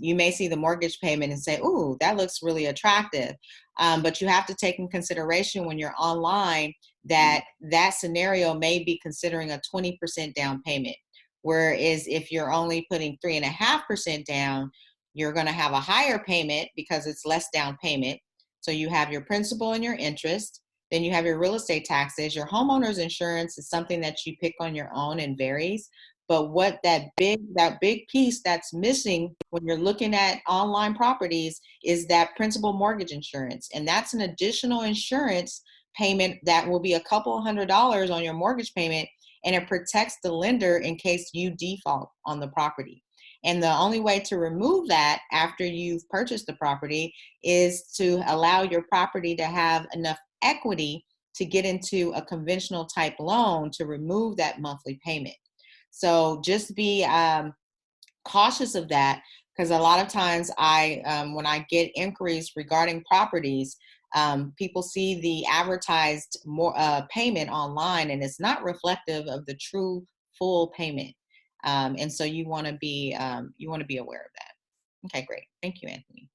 you may see the mortgage payment and say, "Ooh, that looks really attractive." But you have to take in consideration when you're online that that scenario may be considering a 20% down payment. Whereas if you're only putting 3.5% down, you're going to have a higher payment because it's less down payment. So you have your principal and your interest. Then you have your real estate taxes. Your homeowner's insurance is something that you pick on your own and varies. But what that big piece that's missing when you're looking at online properties is that principal mortgage insurance. And that's an additional insurance payment that will be a couple $100 on your mortgage payment, and it protects the lender in case you default on the property. And the only way to remove that after you've purchased the property is to allow your property to have enough equity to get into a conventional type loan to remove that monthly payment. So just be cautious of that, because a lot of times when I get inquiries regarding properties, people see the advertised payment online, and it's not reflective of the true full payment. And so you want to be aware of that. Okay, great. Thank you, Anthony.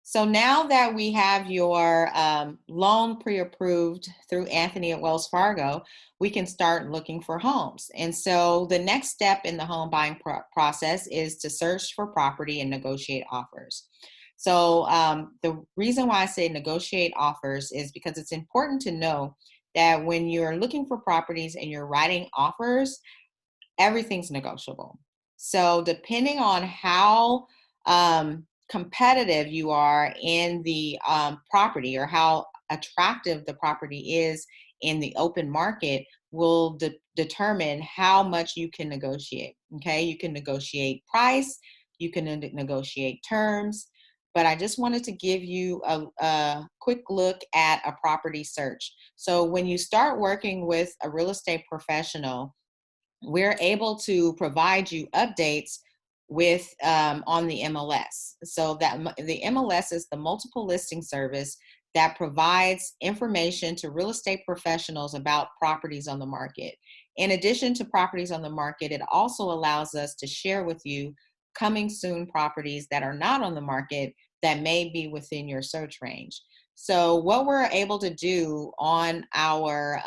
So now that we have your loan pre-approved through Anthony at Wells Fargo, we can start looking for homes. And so the next step in the home buying process is to search for property and negotiate offers. So the reason why I say negotiate offers is because it's important to know that when you're looking for properties and you're writing offers, everything's negotiable. So depending on how competitive you are in the property, or how attractive the property is in the open market, will determine how much you can negotiate. Okay, you can negotiate price, you can negotiate terms, but I just wanted to give you a quick look at a property search. So when you start working with a real estate professional, we're able to provide you updates with on the MLS. So that the MLS is the multiple listing service that provides information to real estate professionals about properties on the market. In addition to properties on the market, it also allows us to share with you coming soon properties that are not on the market that may be within your search range. So what we're able to do on our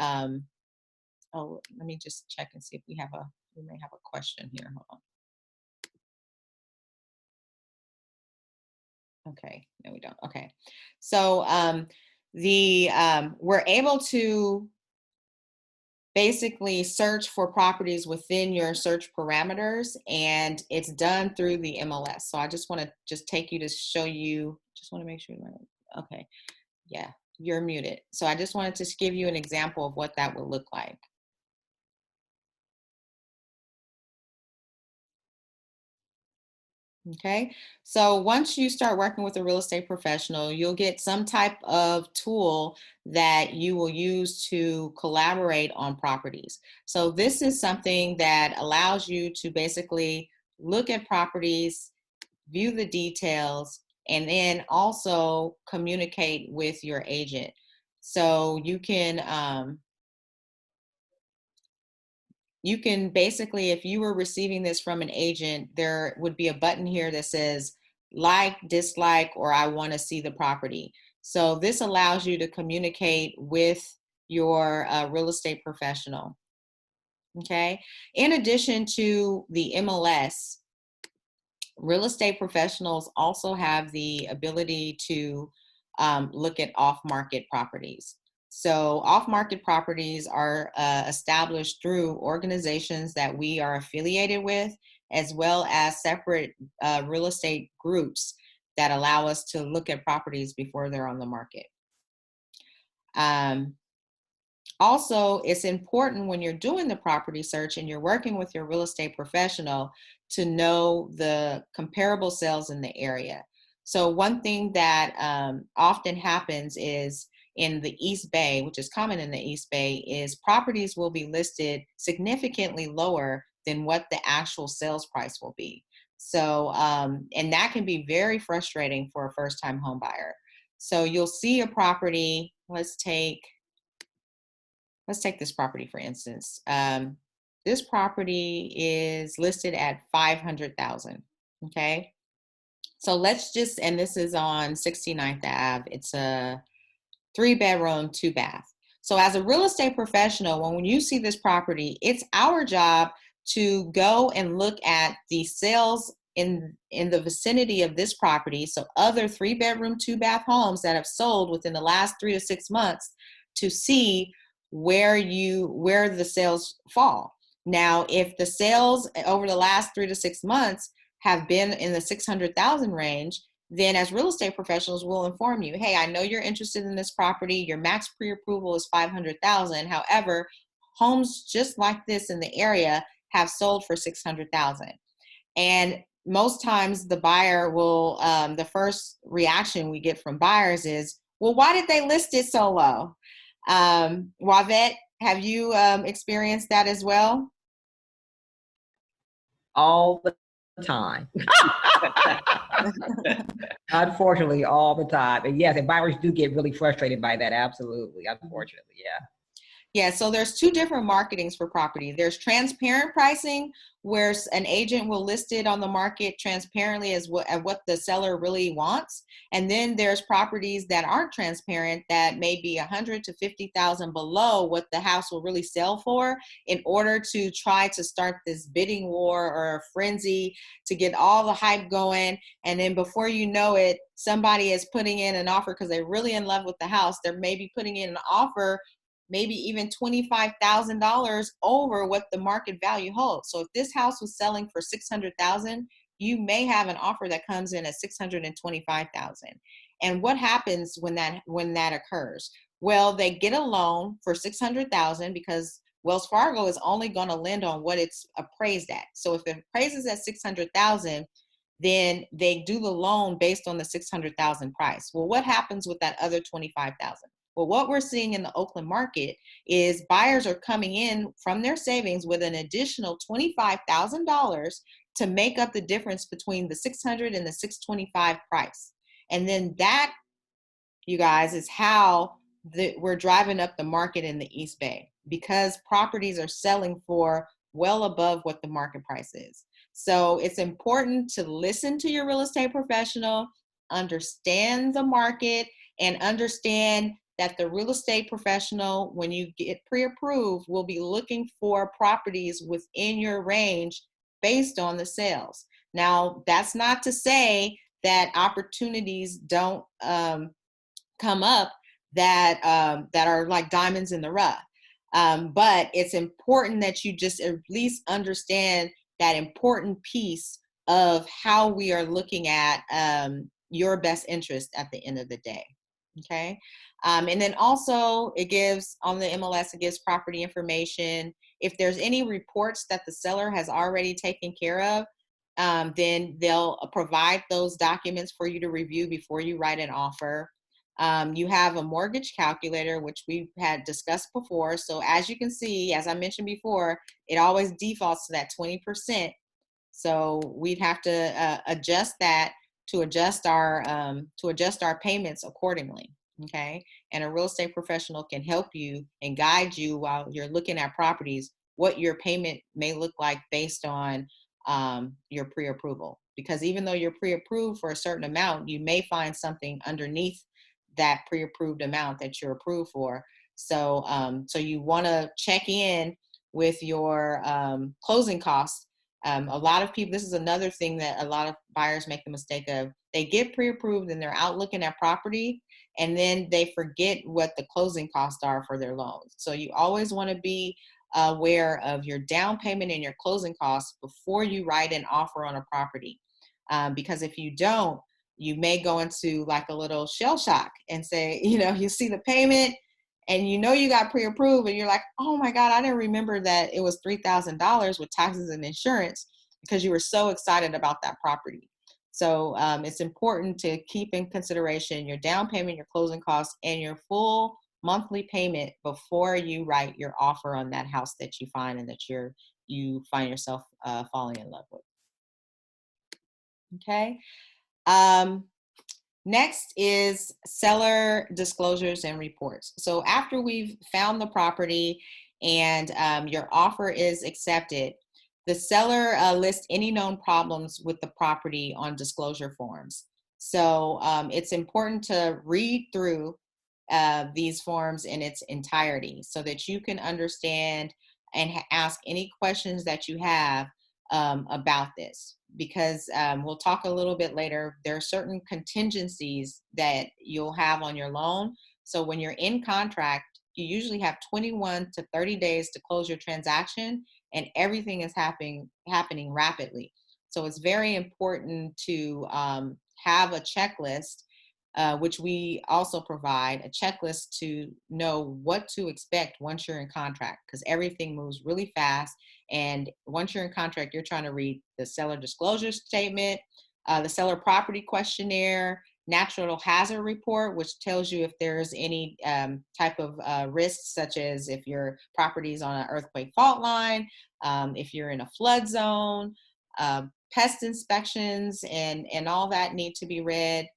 let me just check and see if we may have a question here. Hold on. Okay, no, we don't. Okay, so we're able to basically search for properties within your search parameters, and it's done through the MLS. So I just want to take you to show you. Just want to make sure. Okay, yeah, you're muted. So I just wanted to give you an example of what that would look like. Okay, so once you start working with a real estate professional, you'll get some type of tool that you will use to collaborate on properties. So this is something that allows you to basically look at properties view the details, and then also communicate with your agent. So you can basically, if you were receiving this from an agent, there would be a button here that says like, dislike, or I want to see the property. So this allows you to communicate with your real estate professional. Okay. In addition to the MLS, real estate professionals also have the ability to look at off-market properties. So off-market properties are established through organizations that we are affiliated with, as well as separate real estate groups that allow us to look at properties before they're on the market. Also, it's important when you're doing the property search and you're working with your real estate professional to know the comparable sales in the area. So one thing that often happens is in the East Bay, which is common in the East Bay, is properties will be listed significantly lower than what the actual sales price will be. So, and that can be very frustrating for a first-time home buyer. So you'll see a property, let's take this property, for instance. This property is listed at $500,000, okay? So let's just, and this is on 69th Ave. It's a 3-bedroom, 2-bath. So as a real estate professional, when you see this property, it's our job to go and look at the sales in the vicinity of this property. So other 3-bedroom, 2-bath homes that have sold within the last 3 to 6 months, to see where the sales fall. Now, if the sales over the last 3 to 6 months have been in the 600,000 range, then as real estate professionals, we'll inform you, hey, I know you're interested in this property. Your max pre-approval is 500,000. However, homes just like this in the area have sold for 600,000. And most times the buyer will, the first reaction we get from buyers is, well, why did they list it so low? Wavette, have you experienced that as well? All the time. Unfortunately, all the time. And yes, and buyers do get really frustrated by that. Absolutely. Unfortunately, yeah. Yeah, so there's 2 different marketings for property. There's transparent pricing, where an agent will list it on the market transparently as what the seller really wants. And then there's properties that aren't transparent that may be 100 to 50,000 below what the house will really sell for, in order to try to start this bidding war or a frenzy to get all the hype going. And then before you know it, somebody is putting in an offer because they're really in love with the house. They're maybe putting in an offer maybe even $25,000 over what the market value holds. So if this house was selling for $600,000, you may have an offer that comes in at $625,000. And what happens when that occurs? Well, they get a loan for $600,000 because Wells Fargo is only going to lend on what it's appraised at. So if it appraises at $600,000, then they do the loan based on the $600,000 price. Well, what happens with that other $25,000? Well, what we're seeing in the Oakland market is buyers are coming in from their savings with an additional $25,000 to make up the difference between the $600 and the $625 price. And then that, you guys, is how we're driving up the market in the East Bay, because properties are selling for well above what the market price is. So it's important to listen to your real estate professional, understand the market, and understand that the real estate professional, when you get pre-approved, will be looking for properties within your range based on the sales. Now, that's not to say that opportunities don't come up that are like diamonds in the rough. But it's important that you just at least understand that important piece of how we are looking at your best interest at the end of the day. Okay. And then also it gives, on the MLS, it gives property information. If there's any reports that the seller has already taken care of, then they'll provide those documents for you to review before you write an offer. You have a mortgage calculator, which we've had discussed before. So as you can see, as I mentioned before, it always defaults to that 20%. So we'd have to adjust that to adjust our payments accordingly. Okay. And a real estate professional can help you and guide you while you're looking at properties, what your payment may look like based on your pre-approval. Because even though you're pre-approved for a certain amount, you may find something underneath that pre-approved amount that you're approved for. So, so you want to check in with your closing costs. A lot of people, this is another thing that a lot of buyers make the mistake of. They get pre-approved and they're out looking at property, and then they forget what the closing costs are for their loans. So you always want to be aware of your down payment and your closing costs before you write an offer on a property. Because if you don't, you may go into like a little shell shock and say, you see the payment and you got pre-approved and you're like, oh my God, I didn't remember that it was $3,000 with taxes and insurance, because you were so excited about that property. So it's important to keep in consideration your down payment, your closing costs, and your full monthly payment before you write your offer on that house that you find and that you find yourself falling in love with. Okay. Next is seller disclosures and reports. So after we've found the property and your offer is accepted, the seller lists any known problems with the property on disclosure forms. So it's important to read through these forms in its entirety so that you can understand and ask any questions that you have about this. Because we'll talk a little bit later, there are certain contingencies that you'll have on your loan. So when you're in contract, you usually have 21 to 30 days to close your transaction, and everything is happening rapidly. So it's very important to have a checklist, which we also provide, a checklist to know what to expect once you're in contract, because everything moves really fast. And once you're in contract, you're trying to read the seller disclosure statement, the seller property questionnaire, natural hazard report, which tells you if there's any type of risks, such as if your property is on an earthquake fault line, if you're in a flood zone, pest inspections, and all that need to be read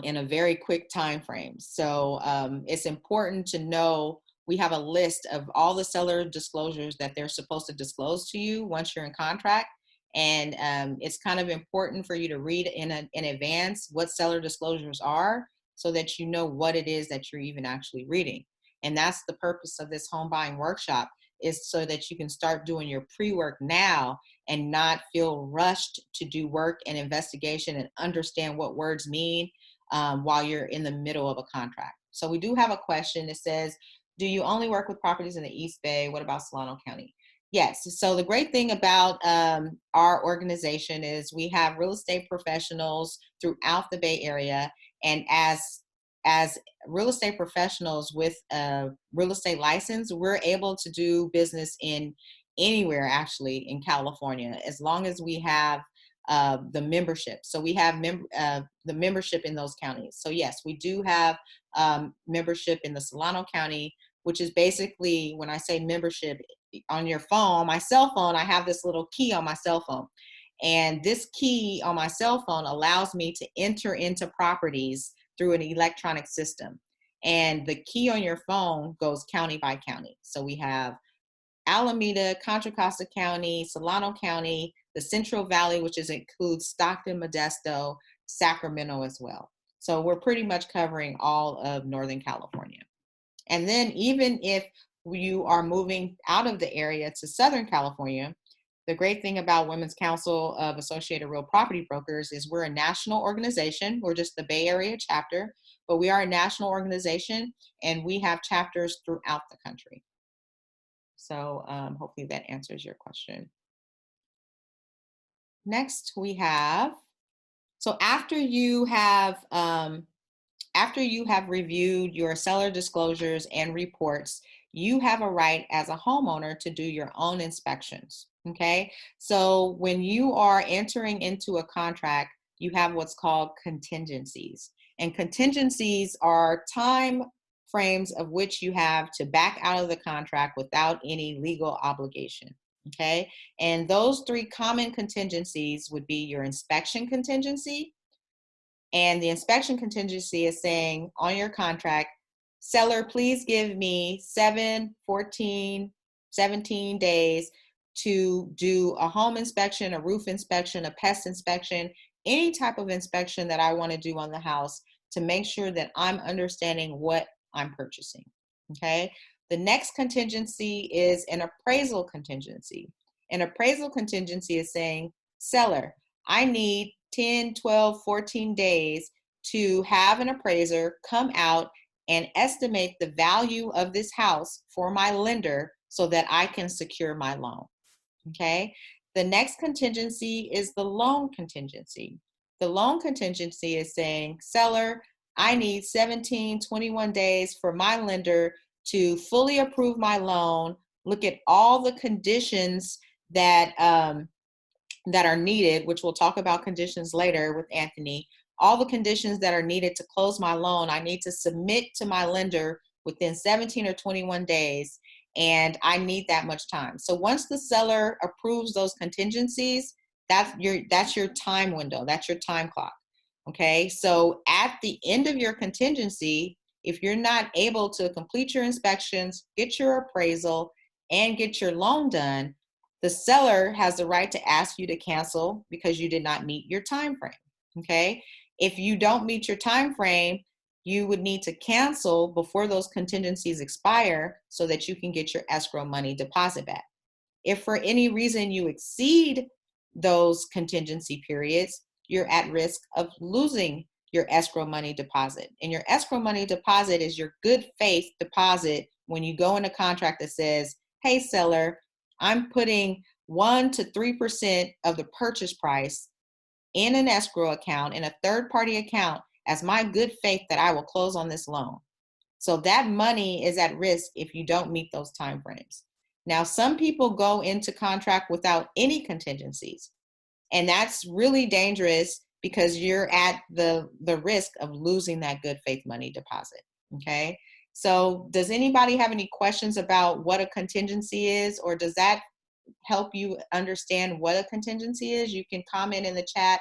in a very quick time frame. So it's important to know we have a list of all the seller disclosures that they're supposed to disclose to you once you're in contract. And it's kind of important for you to read in advance what seller disclosures are, so that you know what it is that you're even actually reading. And that's the purpose of this home buying workshop, is so that you can start doing your pre-work now and not feel rushed to do work and investigation and understand what words mean while you're in the middle of a contract. So we do have a question that says, do you only work with properties in the East Bay? What about Solano County? Yes. So the great thing about our organization is we have real estate professionals throughout the Bay Area. And as real estate professionals with a real estate license, we're able to do business in anywhere, actually, in California, as long as we have the membership. So we have the membership in those counties. So yes, we do have membership in the Solano County, which is basically, when I say membership, on your phone, my cell phone, I have this little key on my cell phone. And this key on my cell phone allows me to enter into properties through an electronic system. And the key on your phone goes county by county. So we have Alameda, Contra Costa County, Solano County, the Central Valley, which includes Stockton, Modesto, Sacramento as well. So we're pretty much covering all of Northern California. And then even if you are moving out of the area to Southern California, the great thing about Women's Council of Associated Real Property Brokers is we're a national organization. We're just the Bay Area chapter, but we are a national organization, and we have chapters throughout the country. So hopefully that answers your question. Next we have, so after you have reviewed your seller disclosures and reports, you have a right as a homeowner to do your own inspections. Okay, so when you are entering into a contract, you have what's called contingencies. And contingencies are time frames of which you have to back out of the contract without any legal obligation. Okay, and those three common contingencies would be your inspection contingency. And the inspection contingency is saying on your contract, seller, please give me 7, 14, 17 days to do a home inspection, a roof inspection, a pest inspection, any type of inspection that I want to do on the house to make sure that I'm understanding what I'm purchasing. Okay. The next contingency is an appraisal contingency. An appraisal contingency is saying, seller, I need 10, 12, 14 days to have an appraiser come out and estimate the value of this house for my lender so that I can secure my loan. Okay. The next contingency is the loan contingency. The loan contingency is saying, seller, I need 17, 21 days for my lender to fully approve my loan, look at all the conditions that that are needed, which we'll talk about conditions later with Anthony. All the conditions that are needed to close my loan, I need to submit to my lender within 17 or 21 days, and I need that much time. So once the seller approves those contingencies, that's your time window, that's your time clock. Okay, so at the end of your contingency, if you're not able to complete your inspections, get your appraisal, and get your loan done, the seller has the right to ask you to cancel because you did not meet your time frame. Okay, if you don't meet your time frame, you would need to cancel before those contingencies expire so that you can get your escrow money deposit back. If for any reason you exceed those contingency periods, you're at risk of losing your escrow money deposit. And your escrow money deposit is your good faith deposit when you go in a contract that says, hey, seller, I'm putting 1 to 3% of the purchase price in an escrow account, in a third-party account, as my good faith that I will close on this loan. So that money is at risk if you don't meet those timeframes. Now, some people go into contract without any contingencies, and that's really dangerous because you're at the risk of losing that good faith money deposit. Okay. So does anybody have any questions about what a contingency is, or does that help you understand what a contingency is? You can comment in the chat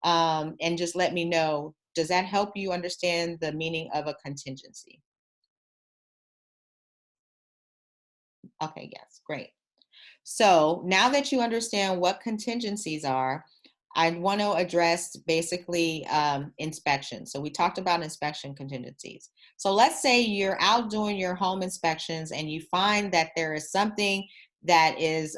and just let me know. Does that help you understand the meaning of a contingency? Okay, yes, great. So now that you understand what contingencies are, I want to address basically inspection. So we talked about inspection contingencies. So let's say you're out doing your home inspections and you find that there is something that is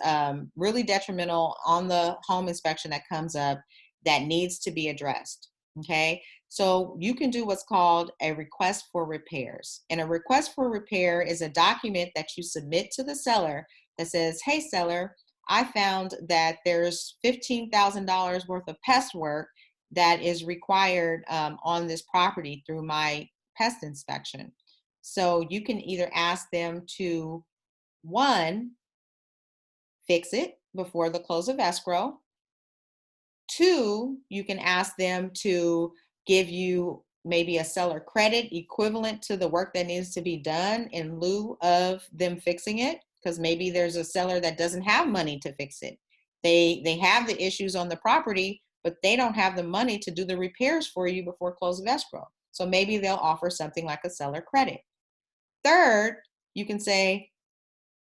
really detrimental on the home inspection that comes up that needs to be addressed. Okay, so you can do what's called a request for repairs. And a request for repair is a document that you submit to the seller that says, hey, seller, I found that there's $15,000 worth of pest work that is required on this property through my pest inspection. So you can either ask them to, 1, fix it before the close of escrow. 2, you can ask them to give you maybe a seller credit equivalent to the work that needs to be done in lieu of them fixing it, because maybe there's a seller that doesn't have money to fix it. They have the issues on the property, but they don't have the money to do the repairs for you before close of escrow. So maybe they'll offer something like a seller credit. 3rd, you can say,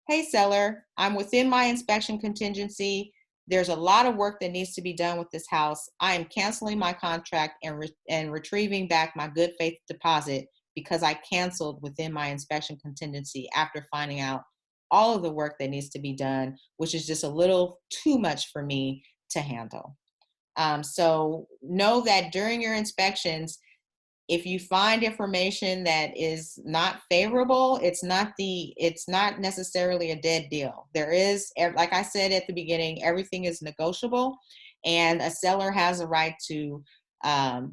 hey, seller, I'm within my inspection contingency. There's a lot of work that needs to be done with this house. I am canceling my contract and retrieving back my good faith deposit because I canceled within my inspection contingency after finding out all of the work that needs to be done, which is just a little too much for me to handle. So know that during your inspections, if you find information that is not favorable, it's not necessarily a dead deal. There is, like I said at the beginning, everything is negotiable, and a seller has a right to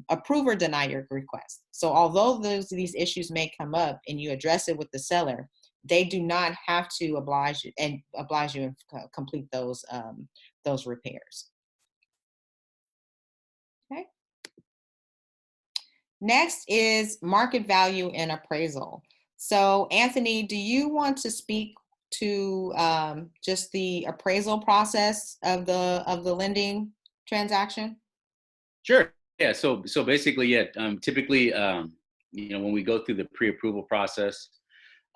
approve or deny your request. So although these issues may come up and you address it with the seller, they do not have to oblige you and complete those repairs. Okay. Next is market value and appraisal. So Anthony, do you want to speak to just the appraisal process of the lending transaction? Sure. Yeah. So basically, yeah. Typically, when we go through the pre-approval process,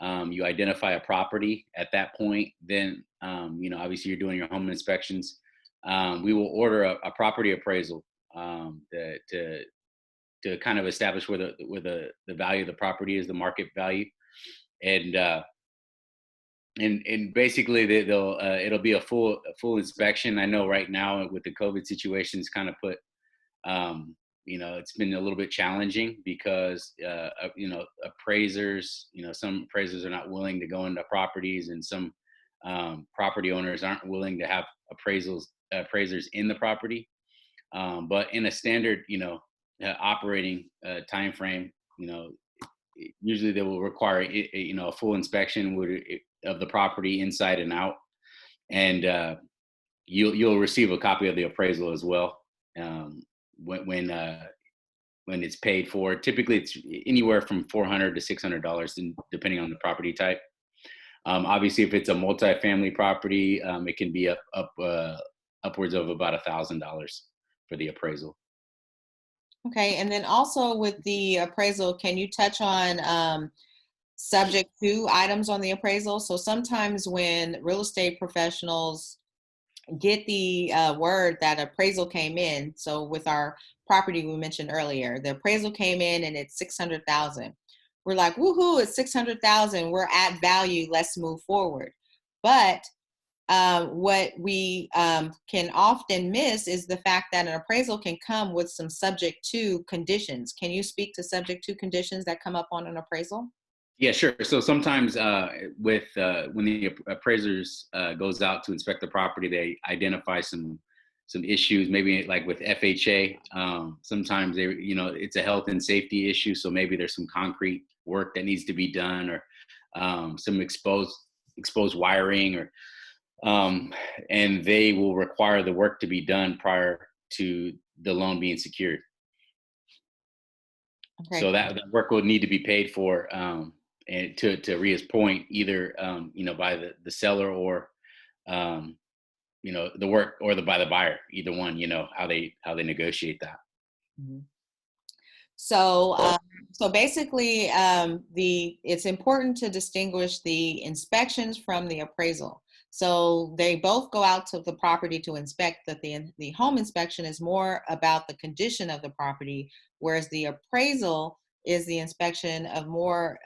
you identify a property at that point. Then, obviously, you're doing your home inspections. We will order a property appraisal to kind of establish where the value of the property is, the market value, and basically it'll be a full inspection. I know right now with the COVID situation, it's kind of put it's been a little bit challenging because appraisers, some appraisers are not willing to go into properties, and some property owners aren't willing to have appraisers in the property. But in a standard operating time frame, usually they will require a full inspection of the property inside and out, and you'll receive a copy of the appraisal as well when it's paid for. Typically, it's anywhere from $400 to $600, depending on the property type. Obviously, if it's a multifamily property, it can be upwards of about $1,000 for the appraisal. Okay, and then also with the appraisal, can you touch on subject to items on the appraisal? So sometimes when real estate professionals get the word that appraisal came in, so with our property we mentioned earlier, the appraisal came in and it's $600,000. We're like, woohoo, it's $600,000. We're at value. Let's move forward. But what we can often miss is the fact that an appraisal can come with some subject to conditions. Can you speak to subject to conditions that come up on an appraisal? Yeah, sure. So sometimes when the appraisers goes out to inspect the property, they identify some issues, maybe like with FHA. Sometimes it's a health and safety issue, so maybe there's some concrete work that needs to be done, or some exposed wiring, or and they will require the work to be done prior to the loan being secured. Okay. So that work will need to be paid for, and to Ria's point, either by the seller, or the work, or by the buyer, either one, how they negotiate that. Mm-hmm. So basically, it's important to distinguish the inspections from the appraisal. So they both go out to the property to inspect, that the home inspection is more about the condition of the property, whereas the appraisal is the inspection of more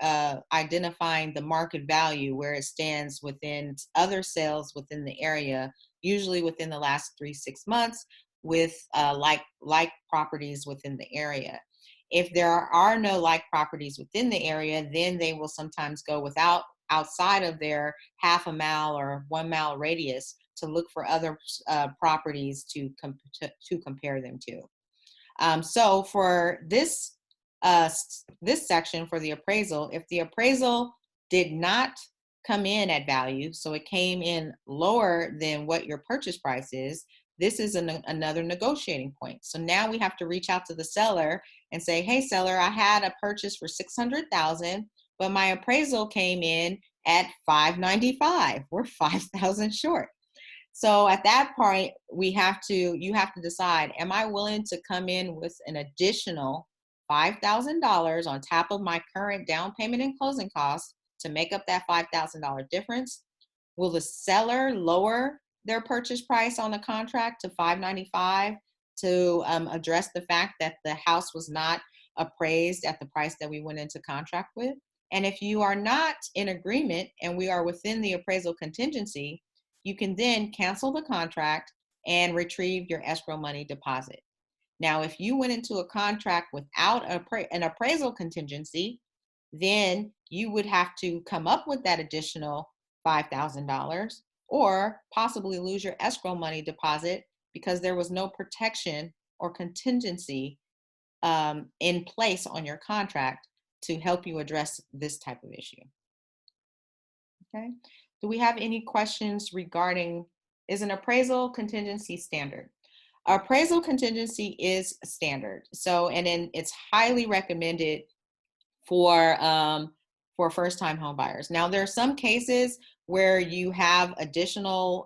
identifying the market value, where it stands within other sales within the area, usually within the last 3-6 months, with like properties within the area. If there are no like properties within the area, then they will sometimes go outside of their half a mile or 1 mile radius to look for other properties to compare them to. So for this section for the appraisal, if the appraisal did not come in at value, so it came in lower than what your purchase price is, this is another negotiating point. So now we have to reach out to the seller and say, hey, seller, I had a purchase for $600,000, but my appraisal came in at $595. We're $5,000 short. So at that point, you have to decide, am I willing to come in with an additional $5,000 on top of my current down payment and closing costs to make up that $5,000 difference? Will the seller lower their purchase price on the contract to $595 to address the fact that the house was not appraised at the price that we went into contract with? And if you are not in agreement and we are within the appraisal contingency, you can then cancel the contract and retrieve your escrow money deposit. Now, if you went into a contract without an appraisal contingency, then you would have to come up with that additional $5,000, or possibly lose your escrow money deposit because there was no protection or contingency in place on your contract to help you address this type of issue. Okay. Do we have any questions regarding, is an appraisal contingency standard? Appraisal contingency is standard. So, and then it's highly recommended for first-time home buyers. Now, there are some cases where you have additional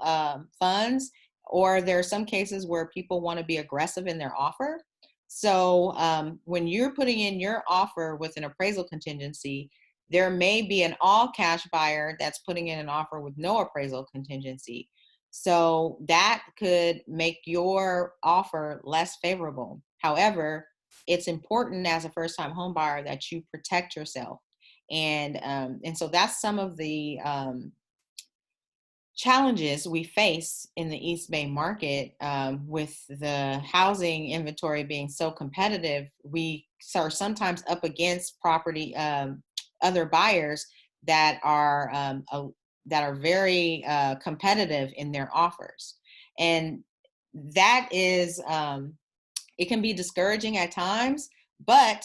funds, or there are some cases where people want to be aggressive in their offer. So when you're putting in your offer with an appraisal contingency, there may be an all cash buyer that's putting in an offer with no appraisal contingency. So that could make your offer less favorable. However, it's important as a first-time home buyer that you protect yourself. And so that's some of the challenges we face in the East Bay market. With the housing inventory being so competitive, we are sometimes up against property, other buyers that are very competitive in their offers. And that is, it can be discouraging at times, but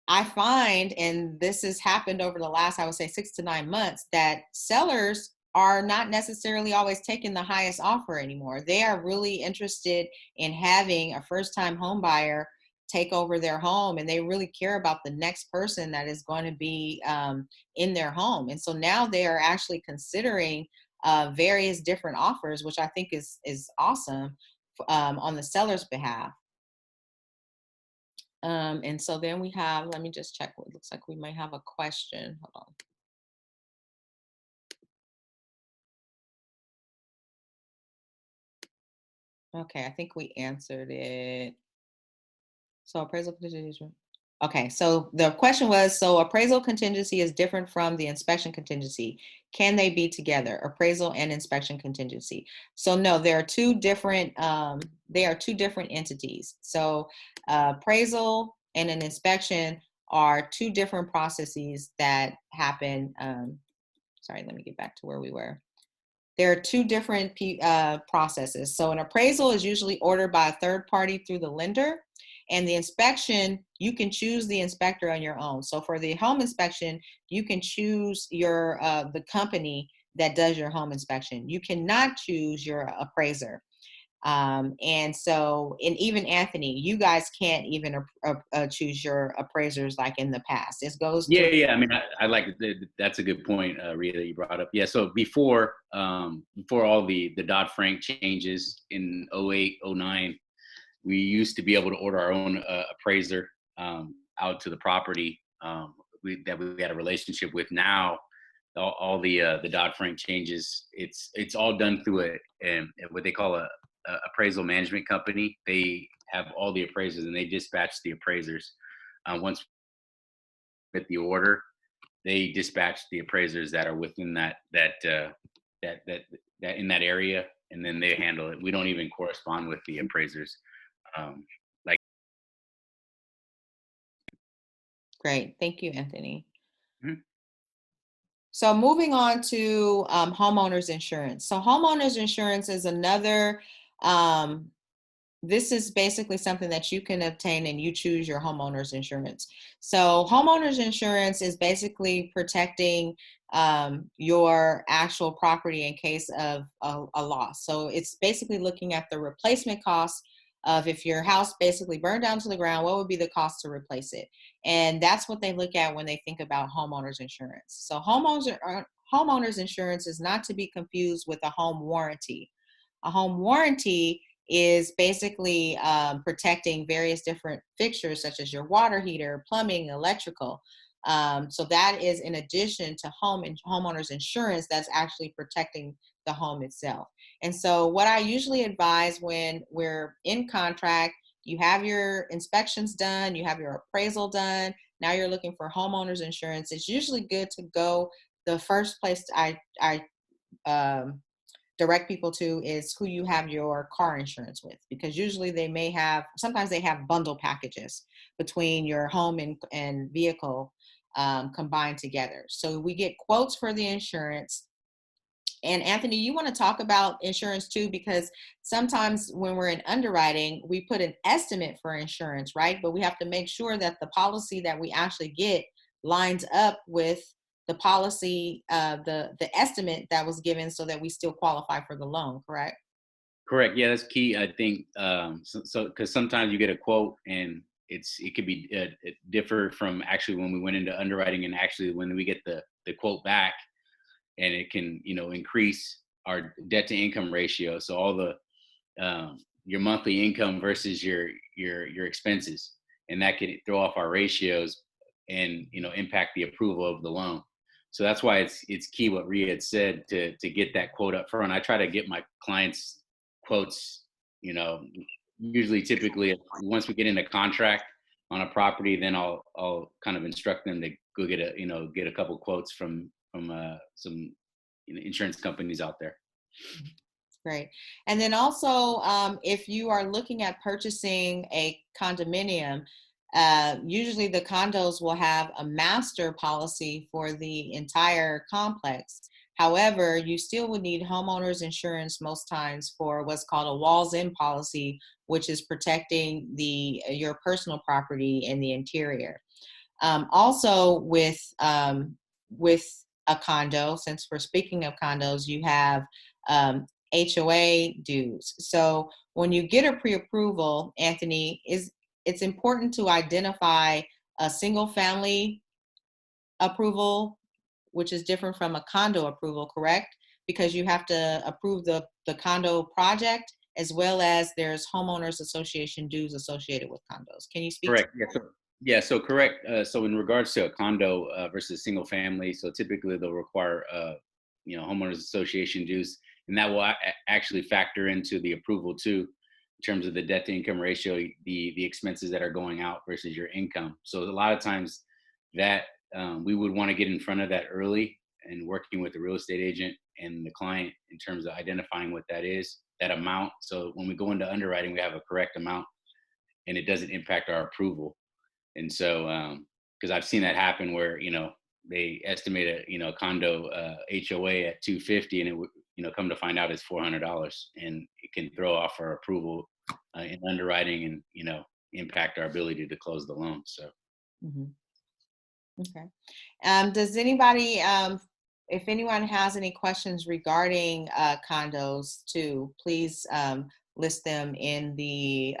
I find, and this has happened over the last, I would say 6 to 9 months, that sellers are not necessarily always taking the highest offer anymore. They are really interested in having a first-time home buyer take over their home, and they really care about the next person that is going to be in their home. And so now they are actually considering various different offers, which I think is awesome on the seller's behalf. And so then we have, let me just check. It looks like we might have a question. Hold on. Okay, I think we answered it. So appraisal contingency. Okay, so the question was, so appraisal contingency is different from the inspection contingency. Can they be together, appraisal and inspection contingency? So no, there are two different, entities. So appraisal and an inspection are two different processes that happen. Sorry, let me get back to where we were. There are two different processes. So an appraisal is usually ordered by a third party through the lender, and the inspection, you can choose the inspector on your own. So for the home inspection, you can choose your the company that does your home inspection. You cannot choose your appraiser. And so, and even Anthony, you guys can't even choose your appraisers like in the past. It goes to— Yeah. I mean, I like that's a good point, Rita, that you brought up. Yeah. So before all the Dodd-Frank changes in 08, 09, we used to be able to order our own appraiser out to the property that we had a relationship with. Now, all the Dodd-Frank changes, it's all done through what they call a appraisal management company. They have all the appraisers and they dispatch the appraisers. Once with the order, they dispatch the appraisers that are within that in that area, and then they handle it. We don't even correspond with the appraisers. Great. Thank you, Anthony. Mm-hmm. So moving on to homeowners insurance. So homeowners insurance is another, this is basically something that you can obtain and you choose your homeowners insurance. So homeowners insurance is basically protecting your actual property in case of a loss. So it's basically looking at the replacement cost of, if your house basically burned down to the ground, what would be the cost to replace it? And that's what they look at when they think about homeowners insurance. So homeowners insurance is not to be confused with a home warranty. A home warranty is basically protecting various different fixtures such as your water heater, plumbing, electrical. So that is in addition to homeowners insurance that's actually protecting the home itself. And so what I usually advise when we're in contract, you have your inspections done, you have your appraisal done, now you're looking for homeowners insurance. It's usually good to go, the first place I direct people to is who you have your car insurance with, because usually sometimes they have bundle packages between your home and vehicle combined together. So we get quotes for the insurance. And Anthony, you want to talk about insurance too, because sometimes when we're in underwriting, we put an estimate for insurance, right? But we have to make sure that the policy that we actually get lines up with the policy, the estimate that was given, so that we still qualify for the loan, correct? Correct. Yeah, that's key. I think so because sometimes you get a quote and it could be differ from actually when we went into underwriting, and actually when we get the quote back, and it can, increase our debt to income ratio. So all the your monthly income versus your expenses, and that could throw off our ratios and impact the approval of the loan. So that's why it's key what Rhea had said to get that quote up front. I try to get my clients quotes, typically once we get into contract on a property, then I'll kind of instruct them to go get a couple quotes from some insurance companies out there. Great. And then also, if you are looking at purchasing a condominium, usually the condos will have a master policy for the entire complex. However, you still would need homeowners insurance most times for what's called a walls-in policy, which is protecting your personal property in the interior. Also, with a condo, since we're speaking of condos, you have HOA dues. So when you get a pre-approval, Anthony, it's important to identify a single family approval, which is different from a condo approval, correct? Because you have to approve the condo project, as well as there's homeowners association dues associated with condos. Can you speak? Correct. So correct. So in regards to a condo versus single family, so typically they'll require homeowners association dues, and that will actually factor into the approval too, in terms of the debt to income ratio, the expenses that are going out versus your income. So a lot of times that we would want to get in front of that early and working with the real estate agent and the client in terms of identifying what that is, that amount. So when we go into underwriting, we have a correct amount and it doesn't impact our approval. And so, because I've seen that happen where, they estimate a condo HOA at $250, and it would, come to find out it's $400, and it can throw off our approval in underwriting and, impact our ability to close the loan. So. Mm-hmm. Okay. Does anybody, if anyone has any questions regarding condos too, please list them in the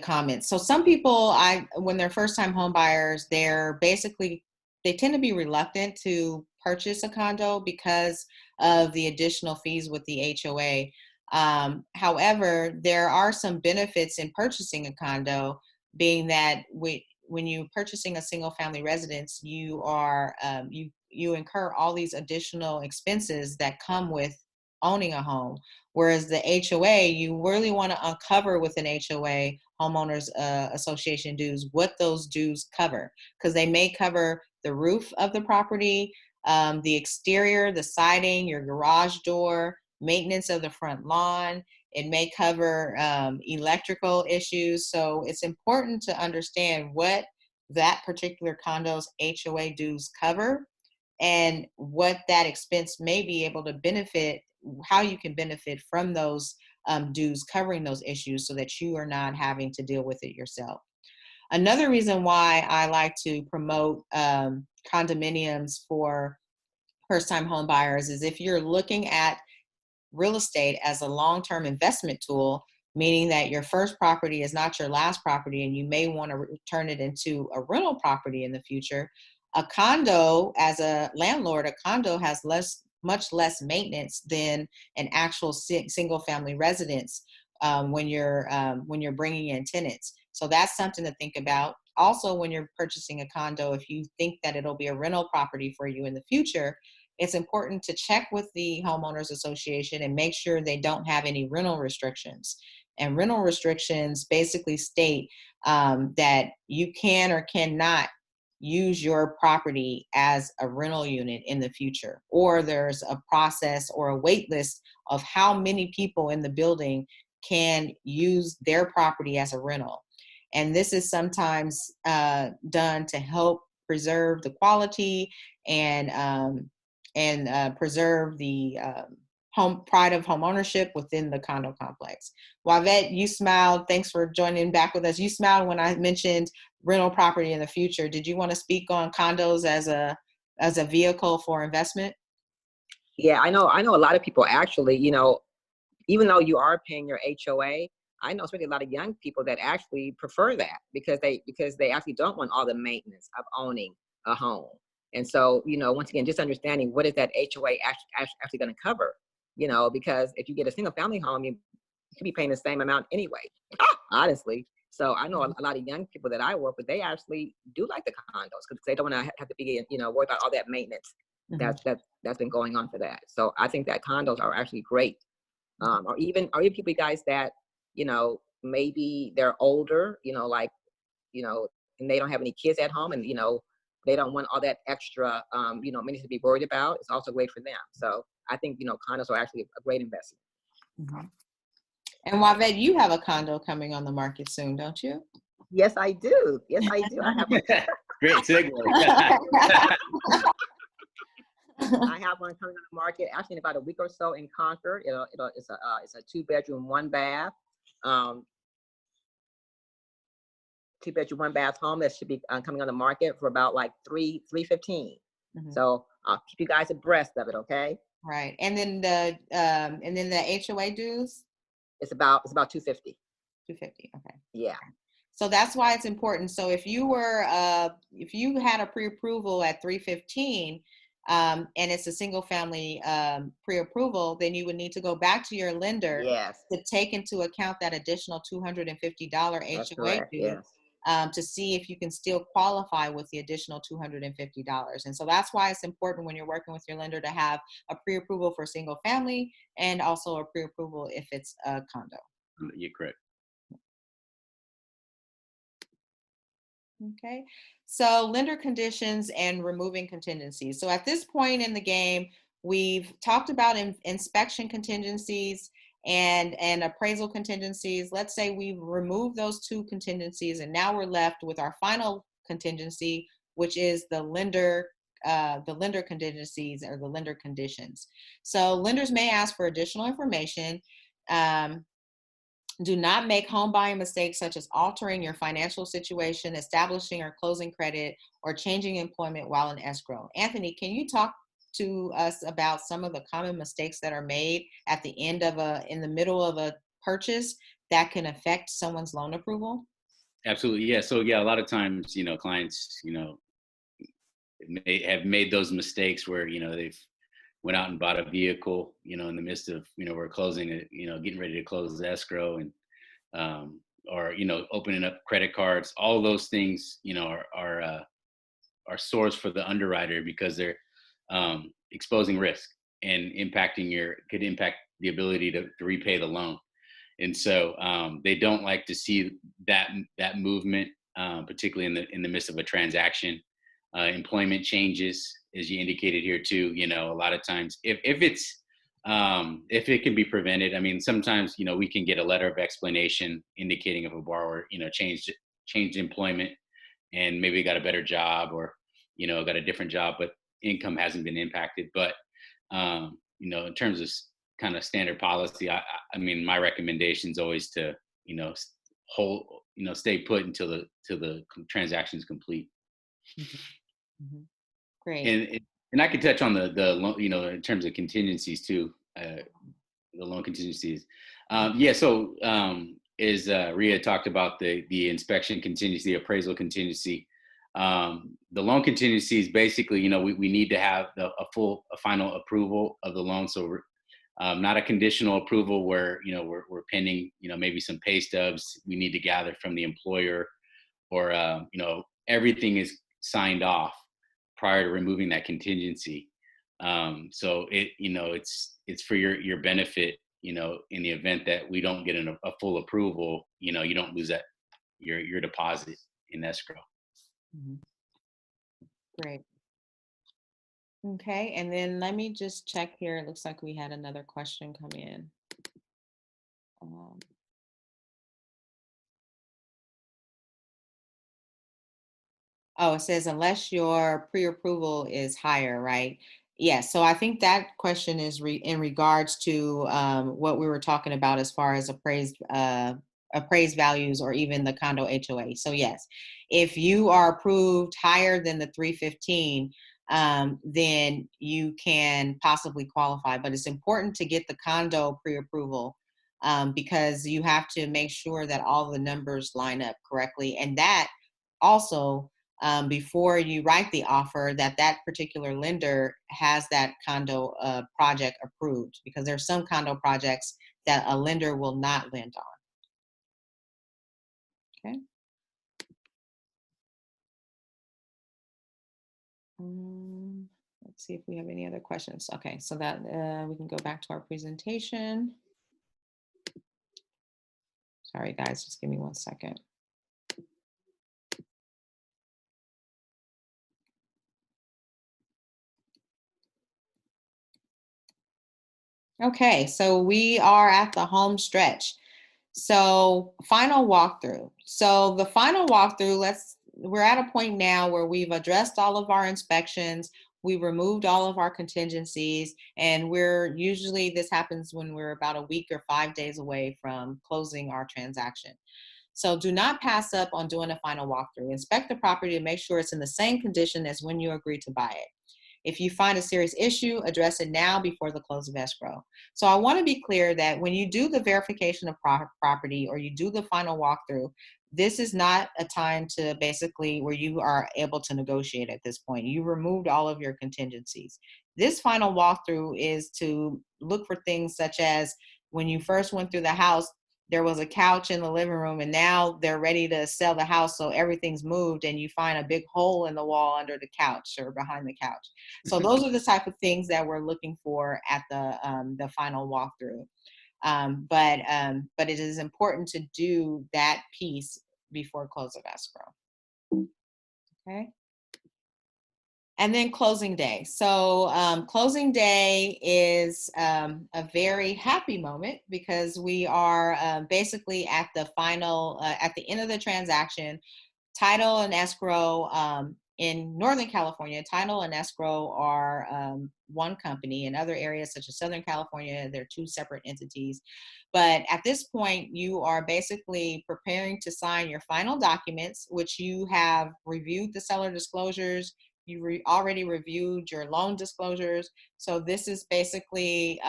comments. So some people, when they're first-time home buyers, they tend to be reluctant to purchase a condo because of the additional fees with the HOA. However, there are some benefits in purchasing a condo, being that when you're purchasing a single-family residence, you are you incur all these additional expenses that come with owning a home. Whereas the HOA, you really want to uncover with an HOA, homeowners association dues, what those dues cover, because they may cover the roof of the property, the exterior, the siding, your garage door, maintenance of the front lawn. It may cover electrical issues. So it's important to understand what that particular condo's HOA dues cover and what that expense may be able to benefit, how you can benefit from those dues covering those issues so that you are not having to deal with it yourself. Another reason why I like to promote condominiums for first-time home buyers is if you're looking at real estate as a long-term investment tool, meaning that your first property is not your last property and you may want to turn it into a rental property in the future. A condo, as a landlord, a condo has much less maintenance than an actual single family residence when you're bringing in tenants. So that's something to think about. Also, when you're purchasing a condo, if you think that it'll be a rental property for you in the future, it's important to check with the homeowners association and make sure they don't have any rental restrictions. And rental restrictions basically state that you can or cannot use your property as a rental unit in the future, or there's a process or a wait list of how many people in the building can use their property as a rental. And this is sometimes done to help preserve the quality and preserve the pride of home ownership within the condo complex. Wavette, you smiled. Thanks for joining back with us. You smiled when I mentioned rental property in the future. Did you want to speak on condos as a vehicle for investment? Yeah, I know a lot of people actually, even though you are paying your HOA, I know especially a lot of young people that actually prefer that because they actually don't want all the maintenance of owning a home. And so, once again, just understanding what is that HOA actually going to cover, because if you get a single family home, you could be paying the same amount anyway, honestly. So I know a lot of young people that I work with, they actually do like the condos because they don't want to have to be, worry about all that maintenance that's been going on for that. So I think that condos are actually great. Or even people, guys, that, maybe they're older, and they don't have any kids at home, and, they don't want all that extra, money to be worried about. It's also great for them. So I think, condos are actually a great investment. Mm-hmm. And Waved, you have a condo coming on the market soon, don't you? Yes, I do. Yes, I do. I have great segue. I have one coming on the market actually in about a week or so in Concord. It's a 2-bedroom, 1-bath, 2-bedroom, 1-bath home that should be coming on the market for about like $315. Mm-hmm. So I'll keep you guys abreast of it. Okay. Right. And then the HOA dues. It's about $250. $250. Okay. Yeah. So that's why it's important. So if you had a pre-approval at $315, and it's a single family pre-approval, then you would need to go back to your lender to take into account that additional $250 HOA due, to see if you can still qualify with the additional $250. And so that's why it's important when you're working with your lender to have a pre-approval for single family and also a pre-approval if it's a condo. You're correct. Okay, so lender conditions and removing contingencies. So at this point in the game, we've talked about inspection contingencies and appraisal contingencies. Let's say we've removed those 2 contingencies, and now we're left with our final contingency, which is the lender contingencies or the lender conditions. So lenders may ask for additional information. Do not make home buying mistakes such as altering your financial situation, establishing or closing credit, or changing employment while in escrow. Anthony, can you talk to us about some of the common mistakes that are made at the end of in the middle of a purchase that can affect someone's loan approval? Absolutely. Yeah. So a lot of times, clients, may have made those mistakes where, they've went out and bought a vehicle, in the midst of, we're closing it, getting ready to close the escrow and, or, opening up credit cards. All those things, are sores for the underwriter because they're exposing risk and could impact the ability to repay the loan. And so they don't like to see that movement, particularly in the midst of a transaction. Employment changes, as you indicated here too. A lot of times, if it can be prevented, I mean, sometimes we can get a letter of explanation indicating if a borrower changed employment and maybe got a better job or got a different job, but income hasn't been impacted. But in terms of kind of standard policy, I mean, my recommendation is always to stay put until the transaction is complete. Mm-hmm. Great. And I could touch on the loan, in terms of contingencies too, the loan contingencies. So as Rhea talked about the inspection contingency, appraisal contingency, the loan contingencies basically, we need to have a final approval of the loan. So not a conditional approval where, we're pending, maybe some pay stubs we need to gather from the employer or, everything is signed off prior to removing that contingency. So it's for your benefit, in the event that we don't get a full approval, you don't lose that your deposit in escrow. Mm-hmm. Great. Okay, and then let me just check here. It looks like we had another question come in. It says unless your pre-approval is higher, right? Yes. So I think that question is in regards to what we were talking about as far as appraised values or even the condo HOA. So yes, if you are approved higher than the 315, then you can possibly qualify. But it's important to get the condo pre-approval because you have to make sure that all the numbers line up correctly, and that also before you write the offer that that particular lender has that condo project approved, because there's some condo projects that a lender will not lend on. Okay. Let's see if we have any other questions. Okay, so that we can go back to our presentation. Sorry, guys, just give me 1 second. Okay, so we are at the home stretch. So final walkthrough. So the final walkthrough, we're at a point now where we've addressed all of our inspections, we've removed all of our contingencies, and this happens when we're about a week or 5 days away from closing our transaction. So do not pass up on doing a final walkthrough. Inspect the property to make sure it's in the same condition as when you agreed to buy it. If you find a serious issue, address it now before the close of escrow. So I want to be clear that when you do the verification of property or you do the final walkthrough, this is not a time to basically where you are able to negotiate at this point. You removed all of your contingencies. This final walkthrough is to look for things such as when you first went through the house, there was a couch in the living room and now they're ready to sell the house, so everything's moved and you find a big hole in the wall under the couch or behind the couch. So those are the type of things that we're looking for at the final walkthrough. But it is important to do that piece before close of escrow. Okay. And then closing day. So closing day is a very happy moment because we are basically at the final, at the end of the transaction. Title and escrow in Northern California, title and escrow are one company. In other areas such as Southern California, they're two separate entities. But at this point, you are basically preparing to sign your final documents, which you have reviewed the seller disclosures. You already reviewed your loan disclosures. So this is basically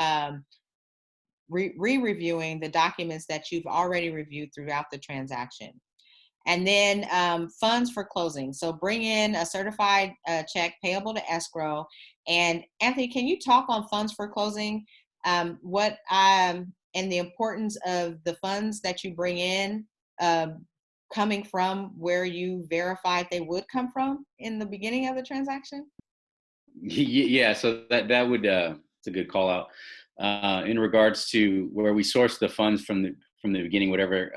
re-reviewing the documents that you've already reviewed throughout the transaction. And then funds for closing. So bring in a certified check payable to escrow. And Anthony, can you talk on funds for closing? And the importance of the funds that you bring in coming from where you verified they would come from in the beginning of the transaction? Yeah, so that would it's a good call out in regards to where we source the funds from the beginning, whatever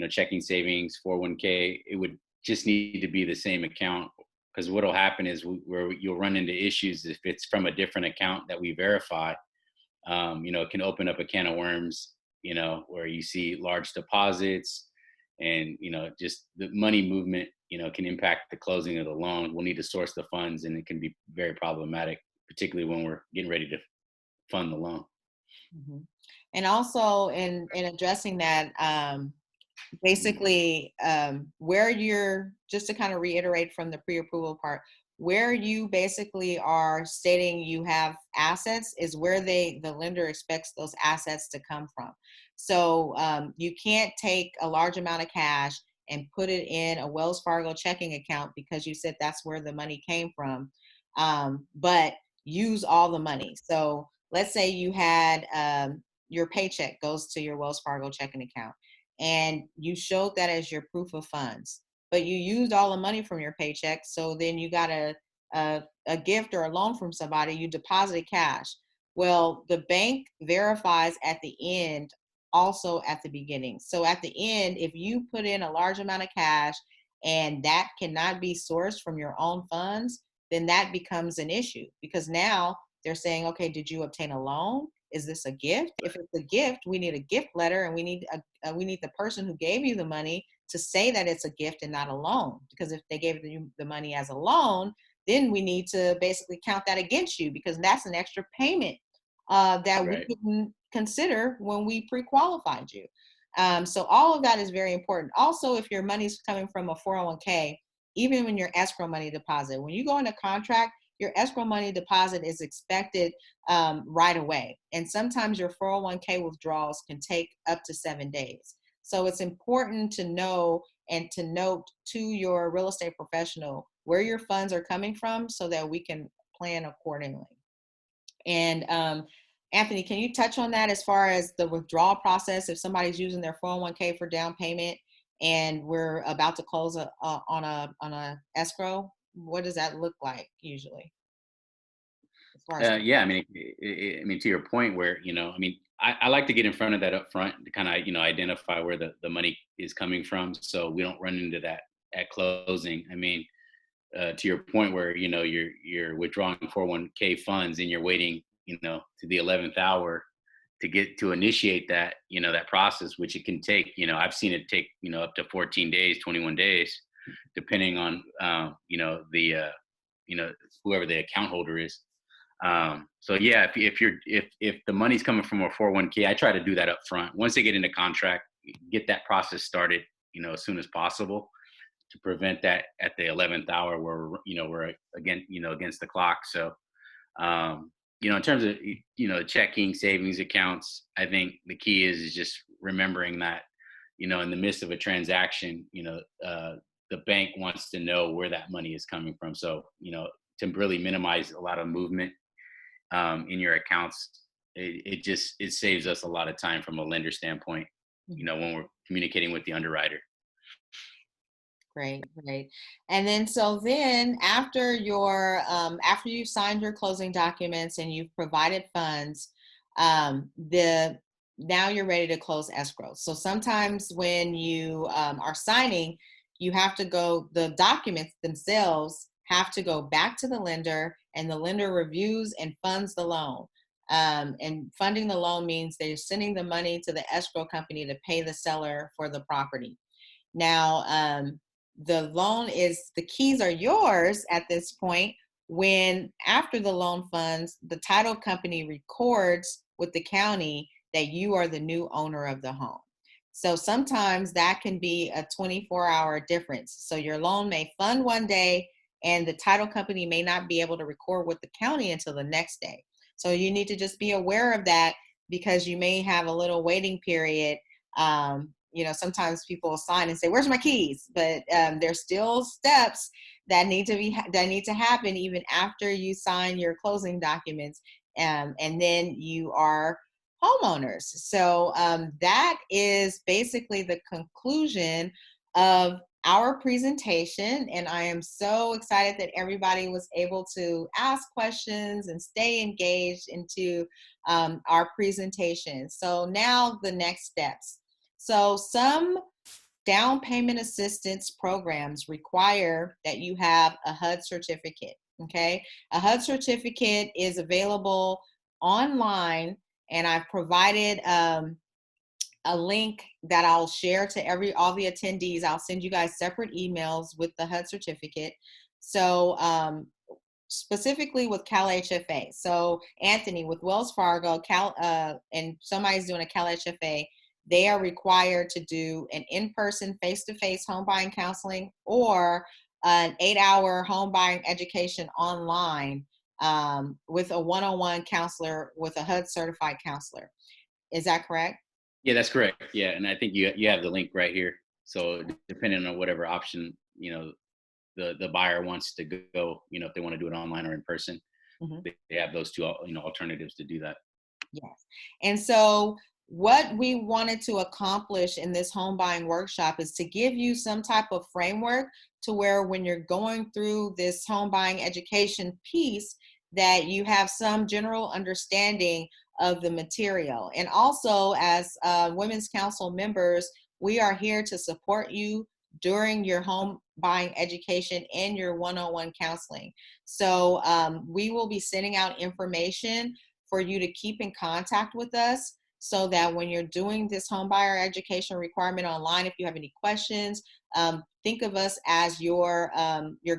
checking, savings, 401k, it would just need to be the same account, because what will happen is where you'll run into issues if it's from a different account that we verify. It can open up a can of worms, where you see large deposits and just the money movement can impact the closing of the loan. We'll need to source the funds, and it can be very problematic, particularly when we're getting ready to fund the loan. Mm-hmm. And also in addressing that, basically where you're, just to kind of reiterate from the pre-approval part, where you basically are stating you have assets is where the lender expects those assets to come from. So you can't take a large amount of cash and put it in a Wells Fargo checking account because you said that's where the money came from, but use all the money. So let's say you had your paycheck goes to your Wells Fargo checking account and you showed that as your proof of funds, but you used all the money from your paycheck. So then you got a gift or a loan from somebody, you deposited cash. Well, the bank verifies at the end, also at the beginning. So at the end, if you put in a large amount of cash and that cannot be sourced from your own funds, then that becomes an issue, because now they're saying, okay, did you obtain a loan? Is this a gift? If it's a gift, we need a gift letter, and we need the person who gave you the money to say that it's a gift and not a loan. Because if they gave you the money as a loan, then we need to basically count that against you, because that's an extra payment that Right. we didn't consider when we pre-qualified you. So all of that is very important. Also, if your money's coming from a 401k, even when your escrow money deposit, when you go into contract, your escrow money deposit is expected right away. And sometimes your 401k withdrawals can take up to 7 days. So it's important to know and to note to your real estate professional where your funds are coming from so that we can plan accordingly. And Anthony, can you touch on that as far as the withdrawal process? If somebody's using their 401k for down payment and we're about to close on a escrow, what does that look like usually? As far as Yeah, I mean, I mean, to your point, where I mean, I like to get in front of that up front to kind of identify where the money is coming from, so we don't run into that at closing. I mean, to your point, where you're withdrawing 401k funds and you're waiting, to the 11th hour to get to initiate that, that process, which it can take. I've seen it take up to 14 days, 21 days, depending on the whoever the account holder is. So yeah, if the money's coming from a 401k, I try to do that up front. Once they get into contract, get that process started, as soon as possible, to prevent that at the 11th hour where we're again against the clock. So in terms of checking, savings accounts, I think the key is just remembering that in the midst of a transaction, the bank wants to know where that money is coming from. So to really minimize a lot of movement in your accounts, it saves us a lot of time from a lender standpoint, when we're communicating with the underwriter. Great. And then after after you've signed your closing documents and you've provided funds, now you're ready to close escrow. So sometimes when you are signing, you have to the documents themselves have to go back to the lender, and the lender reviews and funds the loan. And funding the loan means they're sending the money to the escrow company to pay the seller for the property. Now, the keys are yours at this point. When after the loan funds, the title company records with the county that you are the new owner of the home. So sometimes that can be a 24-hour difference. So your loan may fund one day and the title company may not be able to record with the county until the next day. So you need to just be aware of that, because you may have a little waiting period. Sometimes people sign and say, "Where's my keys?" But there's still steps that need to happen even after you sign your closing documents, and then you are homeowners. So that is basically the conclusion of our presentation, and I am so excited that everybody was able to ask questions and stay engaged into our presentation. So now the next steps. So some down payment assistance programs require that you have a HUD certificate, okay? A HUD certificate is available online, and I've provided a link that I'll share to all the attendees. I'll send you guys separate emails with the HUD certificate. So specifically with CALHFA. So Anthony, with Wells Fargo, and somebody's doing a CALHFA, they are required to do an in-person, face-to-face home buying counseling or an 8-hour home buying education online with a one-on-one counselor, with a HUD certified counselor. Is that correct? Yeah, that's correct. Yeah, and I think you have the link right here. So depending on whatever option the buyer wants to go, if they want to do it online or in person, they have those two alternatives to do that. Yes. And so what we wanted to accomplish in this home buying workshop is to give you some type of framework to where when you're going through this home buying education piece, that you have some general understanding of the material. And also, as Women's Council members, we are here to support you during your home buying education and your one-on-one counseling. So we will be sending out information for you to keep in contact with us, so that when you're doing this home buyer education requirement online, if you have any questions, think of us as your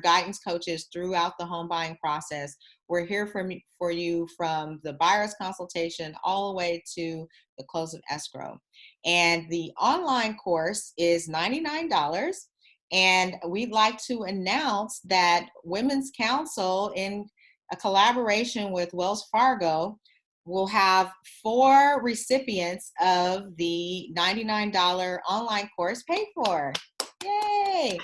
guidance coaches throughout the home buying process. We're here for you from the buyer's consultation all the way to the close of escrow. And the online course is $99. And we'd like to announce that Women's Council, in a collaboration with Wells Fargo, will have 4 recipients of the $99 online course paid for. Yay!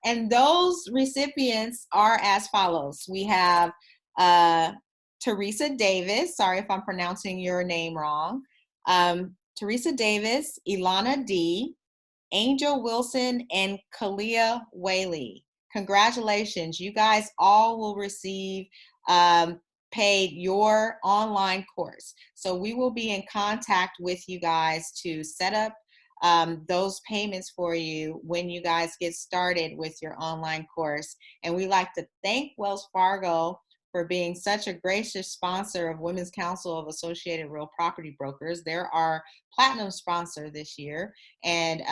And those recipients are as follows. We have Teresa Davis. Sorry if I'm pronouncing your name wrong. Teresa Davis, Ilana D., Angel Wilson, and Kalia Whaley. Congratulations. You guys all will receive paid your online course. So we will be in contact with you guys to set up those payments for you when you guys get started with your online course. And we like to thank Wells Fargo for being such a gracious sponsor of Women's Council of Associated Real Property Brokers. They're our platinum sponsor this year, and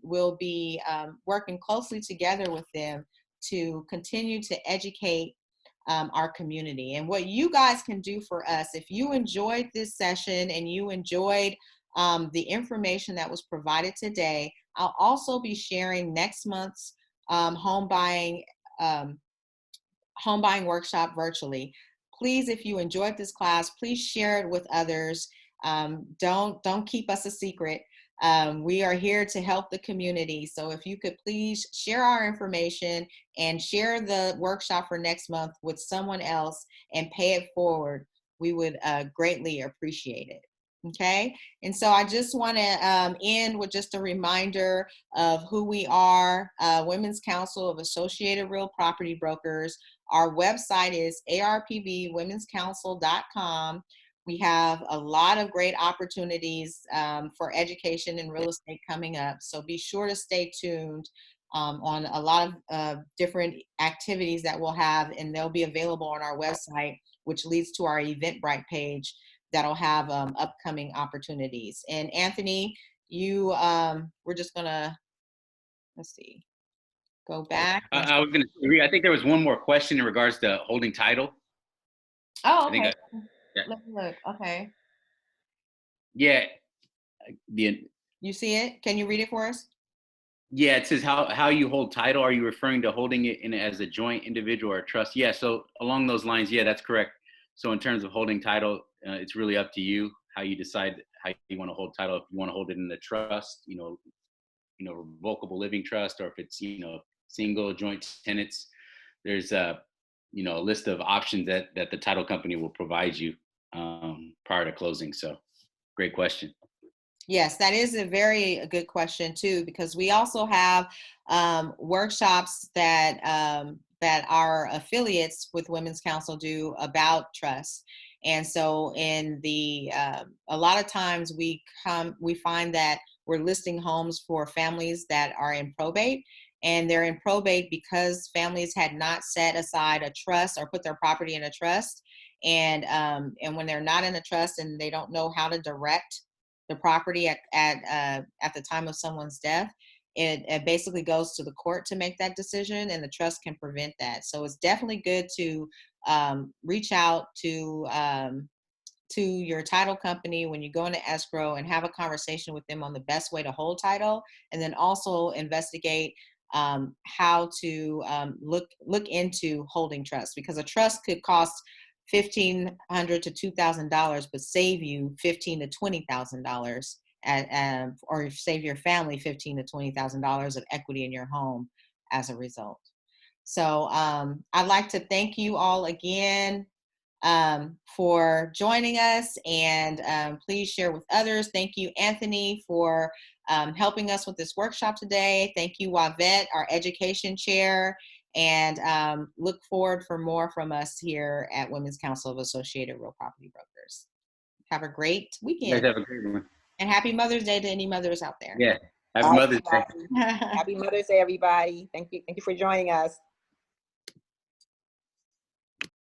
we'll be working closely together with them to continue to educate our community. And what you guys can do for us, if you enjoyed this session and you enjoyed the information that was provided today, I'll also be sharing next month's home buying workshop virtually. Please, if you enjoyed this class, please share it with others. Don't keep us a secret. We are here to help the community. So if you could please share our information and share the workshop for next month with someone else and pay it forward, we would greatly appreciate it. Okay, and so I just want to end with just a reminder of who we are, Women's Council of Associated Real Property Brokers. Our website is arpbwomenscouncil.com. We have a lot of great opportunities for education and real estate coming up, so be sure to stay tuned on a lot of different activities that we'll have, and they'll be available on our website, which leads to our Eventbrite page that'll have upcoming opportunities. And Anthony, you, we're just gonna, let's see, go back. I was gonna, I think there was one more question in regards to holding title. Oh, okay. Let me look. Okay. Yeah. You see it? Can you read it for us? Yeah, it says how you hold title. Are you referring to holding it in as a joint, individual, or a trust? Yeah, so along those lines, yeah, that's correct. So in terms of holding title, it's really up to you how you decide how you want to hold title. If you want to hold it in the trust, revocable living trust, or if it's single, joint tenants, there's a list of options that the title company will provide you prior to closing. So, great question. Yes, that is a very good question too, because we also have workshops that our affiliates with Women's Council do about trust. And so in a lot of times we find that we're listing homes for families that are in probate, and they're in probate because families had not set aside a trust or put their property in a trust. And when they're not in a trust and they don't know how to direct the property at the time of someone's death, it basically goes to the court to make that decision, and the trust can prevent that. So it's definitely good to reach out to your title company when you go into escrow and have a conversation with them on the best way to hold title, and then also investigate how to look into holding trust, because a trust could cost $1,500 to $2,000, but save you $15,000 to $20,000, or save your family $15,000 to $20,000 of equity in your home as a result. So I'd like to thank you all again for joining us, and please share with others. Thank you, Anthony, for helping us with this workshop today. Thank you, Wavette, our education chair, and look forward for more from us here at Women's Council of Associated Real Property Brokers. Have a great weekend. You guys have a great one. And happy Mother's Day to any mothers out there. Yeah. Happy Mother's Day. Happy Mother's Day, everybody. Thank you for joining us.